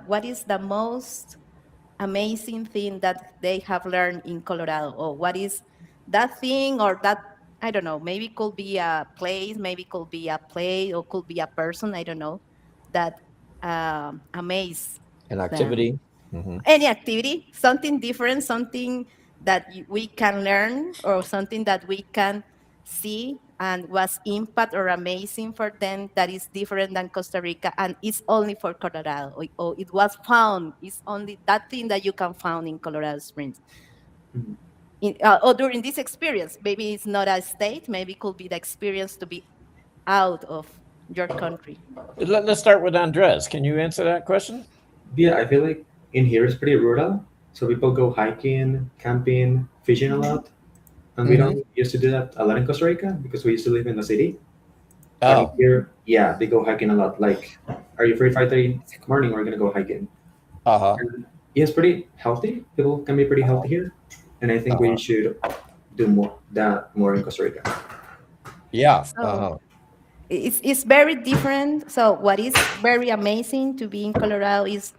what is the most amazing thing that they have learned in Colorado, or what is that thing, or that I don't know, maybe could be a place, maybe could be a play, or could be a person, I don't know, that amaze An them. activity. Hmm. Any activity, something different, something that we can learn, or something that we can see and was impact or amazing for them that is different than Costa Rica and it's only for Colorado, or it was found, it's only that thing that you can find in Colorado Springs. Mhm. Or during this experience, maybe it's not a state, maybe it could be the experience to be out of your country. Let's start with Andres. Can you answer that question? Yeah, I feel like in here it's pretty rural. So people go hiking, camping, fishing a lot. And we Hmm. don't used to do that a lot in Costa Rica because we used to live in the city. But in Oh, here, yeah, they go hiking a lot. Like, are you free 5:30 morning? We're gonna go hiking. uh-huh. And yeah, it's pretty healthy. People can be pretty healthy here, and I think we Uh-huh. should do more in Costa Rica. Yeah. So Uh-huh. it's very different. So what is very amazing to be in Colorado is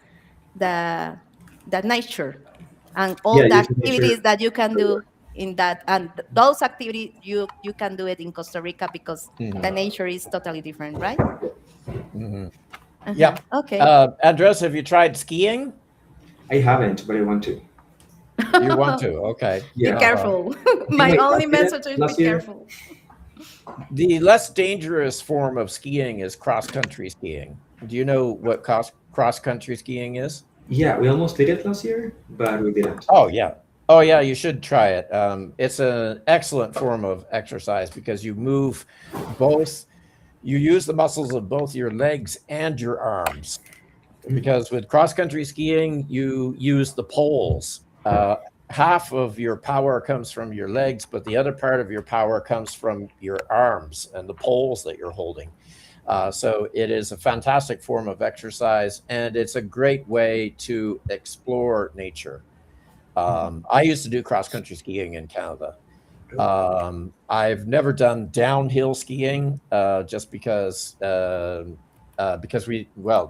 the the nature and all Yeah, the using nature activities that you can everywhere. do in that, and those activities you can do it in Costa Rica because the Hmm. nature is totally different, right? Hmm. Uh-huh. Yep. Okay. Andres, have you tried skiing? I haven't, but I want to. You want to? Okay. Be Yeah, Uh-huh. careful. I think My my only class did it message is be last year. careful. The less dangerous form of skiing is cross-country skiing. Do you know what cross-country skiing is? Yeah, we almost did it last year, but we didn't. Oh yeah. Oh yeah, you should try it. It's an excellent form of exercise because both you use the muscles of both your legs and your arms. Mhm. Because with cross-country skiing, you use the poles. Half of your power comes from your legs, but the other part of your power comes from your arms and the poles that you're holding. So it is a fantastic form of exercise, and it's a great way to explore nature. I used to do cross-country skiing in Canada. I've never done downhill skiing just because the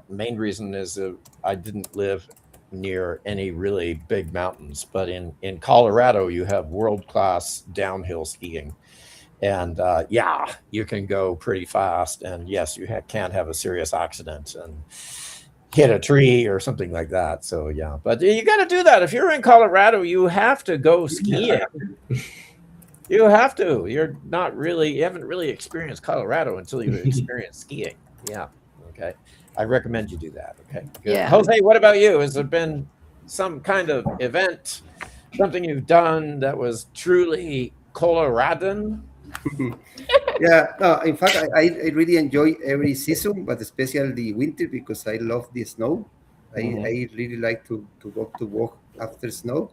main reason is I didn't live near any really big mountains, but in Colorado you have world-class downhill skiing, and yeah, you can go pretty fast, and yes, can have a serious accident and hit a tree or something like that. So yeah, but you got to do that if you're in Colorado. You have to go Yeah, I skiing. have to. You have to. You haven't really experienced Colorado until you experience skiing. Yeah. Okay. I recommend you do that. Okay. Good. Yeah. Jose, what about you? Has there been some kind of event, something you've done that was truly Coloradan? Yeah, no, in fact, I really enjoy every season, but especially the winter because I love the snow. Hmm. I really like to go to walk after snow,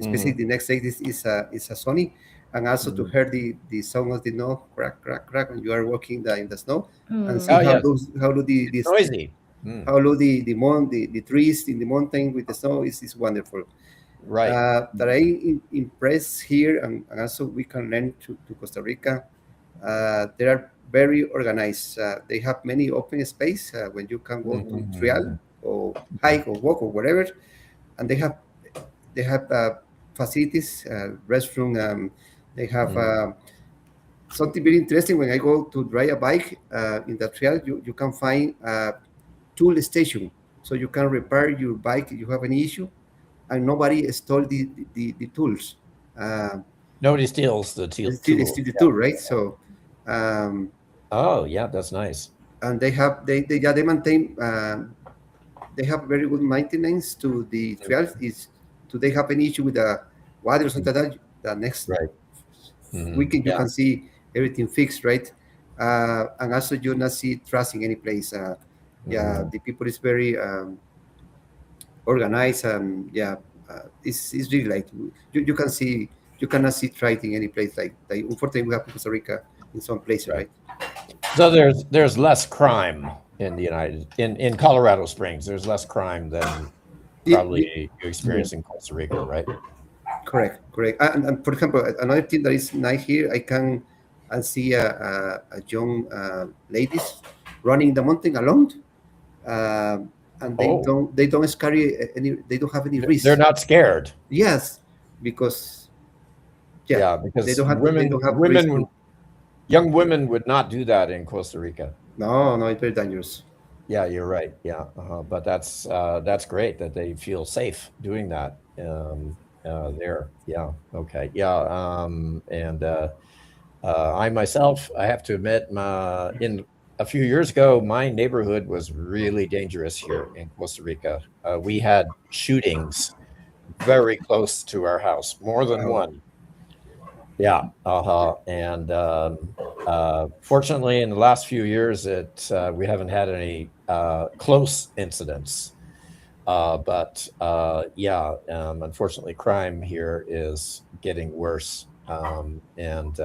especially Hmm. the next day. This is a sunny, and also to Hmm. hear the sound of the snow crack crack crack when you are walking in the snow, and see Oh, Mm. yes. how do It's noisy. Mm. how do the trees in the mountain with the snow is wonderful. Right. That I impress here, and also we can learn to Costa Rica. They are very organized. They have many open space when you can go to trail Mhm. or hike or walk or whatever, and they have facilities, restroom. They have Mhm. something very interesting. When I go to ride a bike in the trail, you can find a tool station, so you can repair your bike if you have any issue, and nobody stole the tools. Uh, Nobody steals the it's tools. still the Yeah. tool, right? So, um, Oh, yeah, that's nice. and they yeah, they maintain. They have very good maintenance to the trails. Is do they have any issue with the water or something like that? The next Right. Mhm. weekend you Yeah. can see everything fixed, right? And also you not see trust in any place. Yeah, Mhm. the people is very organized, and yeah, it's really like you can see you cannot see trade in any place like unfortunately we have in Costa Rica in some places, Right. right? So there's less crime in the in Colorado Springs. There's less crime than probably The, you experience in Costa Rica, right? correct. And for example, another thing that is nice here, I can and see a young ladies running the mountain alone, uh, and Oh, they don't carry any, they don't have any they're risk. not scared. Yes, because yeah, Yeah, they because don't have risk. women, young women would not do that in Costa Rica. No, it's very dangerous. Yeah, you're right. Yeah, but that's great that they feel safe doing that. There. Yeah. Okay. Yeah. And I myself, I have to admit, in a few years ago, my neighborhood was really dangerous here in Costa Rica. We had shootings very close to our house, more than Wow. one. Yeah. And fortunately, in the last few years, we haven't had any close incidents. But yeah, unfortunately, crime here is getting worse, and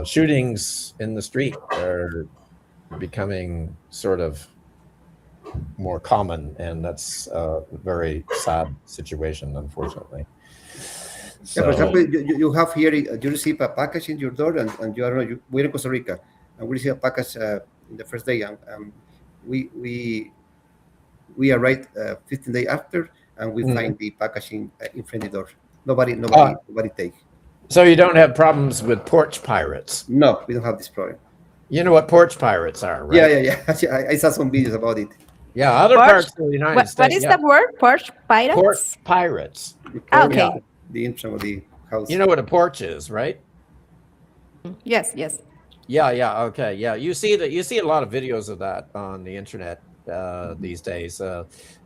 shootings in the street are becoming sort of more common, and that's a very sad situation, unfortunately. Yeah, for So, example, you have here, you receive a package in your door, and you are we're in Costa Rica, and we receive a package in the first day, and we we we arrived 15 days after, and we mhm. find the packaging in front of the door. uh, Nobody take. so you don't have problems with porch pirates. No, we don't have this problem. You know what porch pirates are, Yeah, right? yeah, yeah. Actually, I saw some videos about it. Yeah, other Porch. parts of the United What States. is Yeah, the word? Porch porch pirates. pirates. The Ah, porch, Yeah, okay. the entrance of the you house. know what a porch is, right? Yes, yes. Yeah, yeah, okay, yeah. You see a lot of videos of that on the internet these days,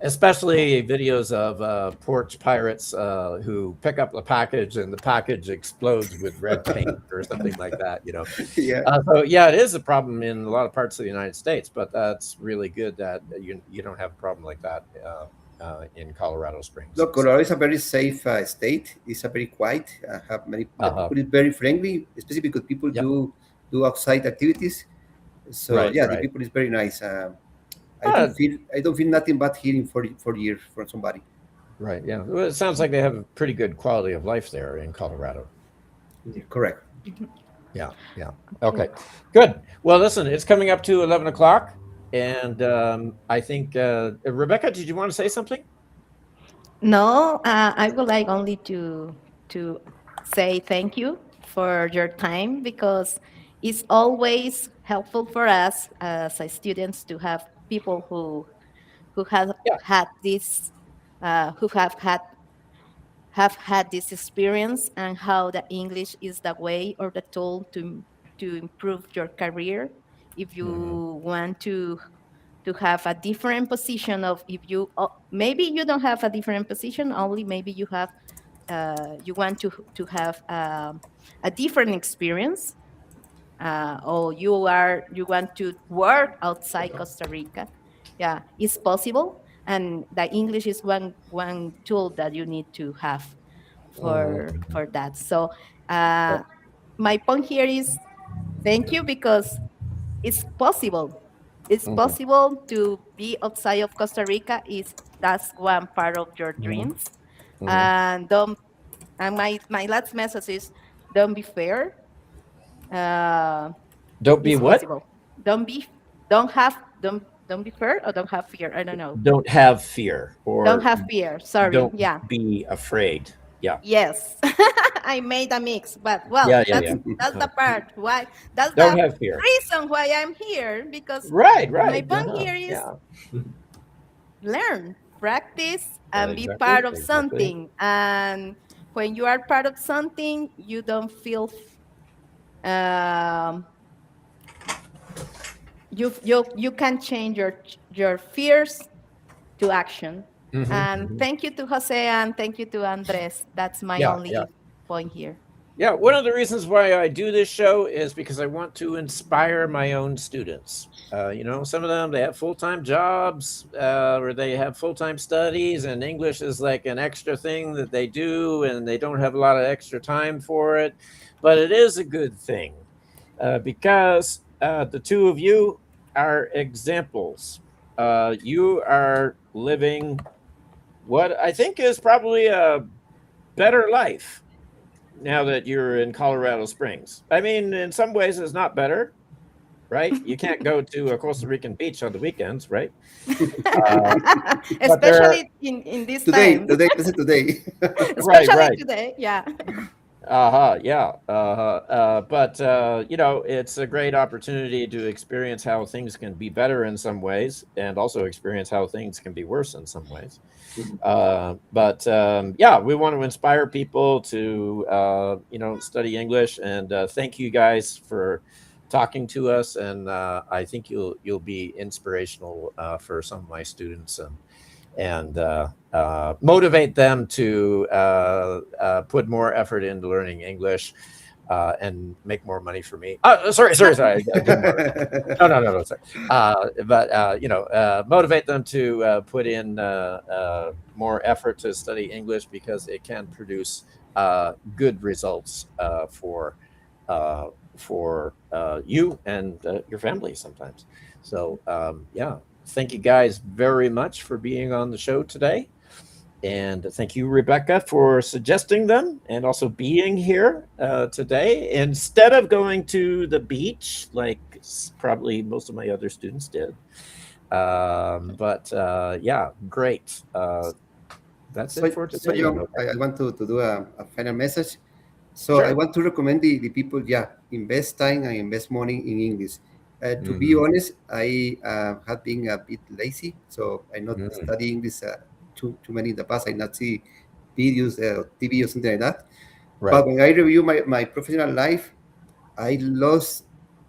especially videos of porch pirates who pick up the package and the package explodes with red paint or something like that. Yeah. So yeah, it is a problem in a lot of parts of the United States, but that's really good that you don't have a problem like that in Colorado Springs. Look, So, Colorado is a very safe state. It's a very quiet. Have many. The uh, people is very friendly, especially because people yep, do outside activities. So right, yeah, the right. people is very nice. Uh, I don't feel nothing but hearing for years from somebody. Right. Yeah. Well, it sounds like they have a pretty good quality of life there in Colorado. Yeah. Correct. Yeah. Yeah. Okay. Okay. Good. Well, listen, it's coming up to 11 o'clock. And I think, Rebecca, did you want to say something? No, I would like only to say thank you for your time, because it's always helpful for us as students to have people who have Yeah. had this who have had this experience, and how the English is the way or the tool to improve your career. If Mhm. you want to have a different position, of if you maybe you don't have a different position, only maybe you have you want to have a different experience, or you want to work outside Costa Rica. Yeah, it's possible, and the English is one tool that you need to have Mhm. for that. So uh, my point here is thank you, because it's possible. It's Mhm. possible to be outside of Costa Rica. Is That's one part of your Mhm. dreams. And don't. And my last message is don't be fair. Uh, Don't be it's what? possible. Don't be. Don't be fair or don't have fear. I don't know. Don't have fear, Don't or have fear. Sorry. don't Yeah. be afraid. Yeah. Yes. I made a mix, but well, Yeah, yeah, that's yeah. that's the part why that's Don't the have fear. reason why I'm here because Right, my right. point Uh-huh. here is Yeah. learn, practice, and be Exactly. part of Exactly. something. And when you are part of something, you don't feel um, you can change your fears to action. And Hmm. thank you to Jose and thank you to Andres. That's my Yeah, yeah. only point here. Yeah, one of the reasons why I do this show is because I want to inspire my own students. Some of them they have full time jobs, or they have full time studies, and English is like an extra thing that they do, and they don't have a lot of extra time for it. But it is a good thing because the two of you are examples. You are living what I think is probably a better life now that you're in Colorado Springs. I mean, in some ways, it's not better, right? You can't go to a Costa Rican beach on the weekends, right? Uh, but there, Especially in this Today, time. today, this is today. right, Especially right. today. Yeah. Uh-huh, yeah. But it's a great opportunity to experience how things can be better in some ways, and also experience how things can be worse in some ways. But yeah, we want to inspire people to study English, and thank you guys for talking to us. And I think you'll be inspirational for some of my students, and motivate them to put more effort into learning English and make more money for me. Sorry. I didn't want to. No. Sorry. But motivate them to put in more effort to study English because it can produce good results for you and your family sometimes. So yeah, thank you guys very much for being on the show today. And thank you, Rebecca, for suggesting them and also being here today instead of going to the beach like probably most of my other students did. But yeah, great. That's So, it for so today. John, Okay. I want to do a final message. So I Sure. want to recommend the people, yeah, invest time and invest money in English. To be Mhm. honest, I have been a bit lazy, so I'm not Mhm. studying this too many in the past. I not see videos, TV or something like that. But Right. when I review my professional life, I lost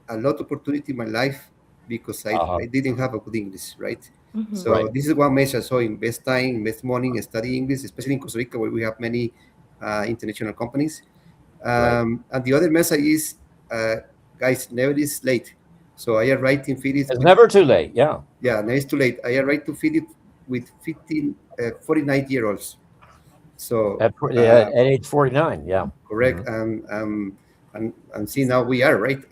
a lot of opportunity in my life because Uh-huh. I didn't have a good English, right? Mhm. So Right. this is one measure. So invest time, invest money, and study English, especially in Costa Rica where we have many international companies. Right. And the other message is, guys, never is late. So I arrived in Phoenix It's with, never too late. Yeah. yeah, never is too late. I arrived to Phoenix with 49-year-olds. So At age 49. Yeah. correct. Mhm. And see now we are right.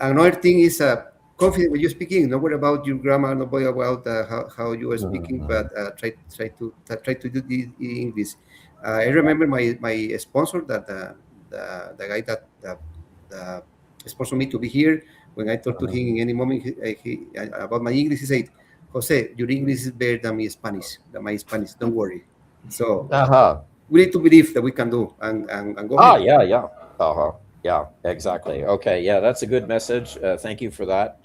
Another thing is confident when you're speaking. Not worry about your grammar, not worry about how you are speaking, Mhm. but try to do the English. I remember my sponsor that the guy that sponsored me to be here. When I talked to him in any moment about my English, he said, "Jose, your English is better than my Spanish. Don't worry." So Uh-huh. we need to believe that we can do and go Ah, ahead. yeah, yeah. Uh-huh. Yeah, exactly. Okay, yeah, that's a good message. Thank you for that.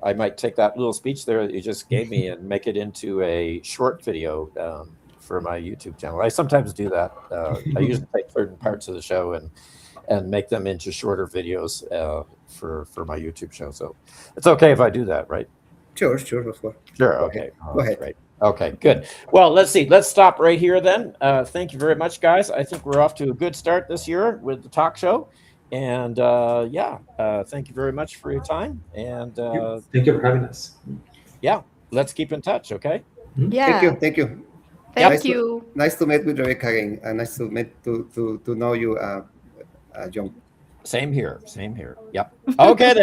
I might take that little speech there that you just gave me and make it into a short video for my YouTube channel. I sometimes do that. I usually take certain parts of the show and make them into shorter videos for my YouTube show. So it's okay if I do that, right? Sure, of course. Sure. Go ahead. Okay. Go Oh, ahead. great. Okay, good. Well, let's see. Let's stop right here then. Thank you very much, guys. I think we're off to a good start this year with the talk show. And yeah, thank you very much for your time. And Thank you for having us. yeah, let's keep in touch. Okay. Thank you. Yeah. Thank you. Yep. Nice Thank to you. nice to meet with Rebecca again, and nice to meet to know you, John. Same here. Same here. Yep. Okay then.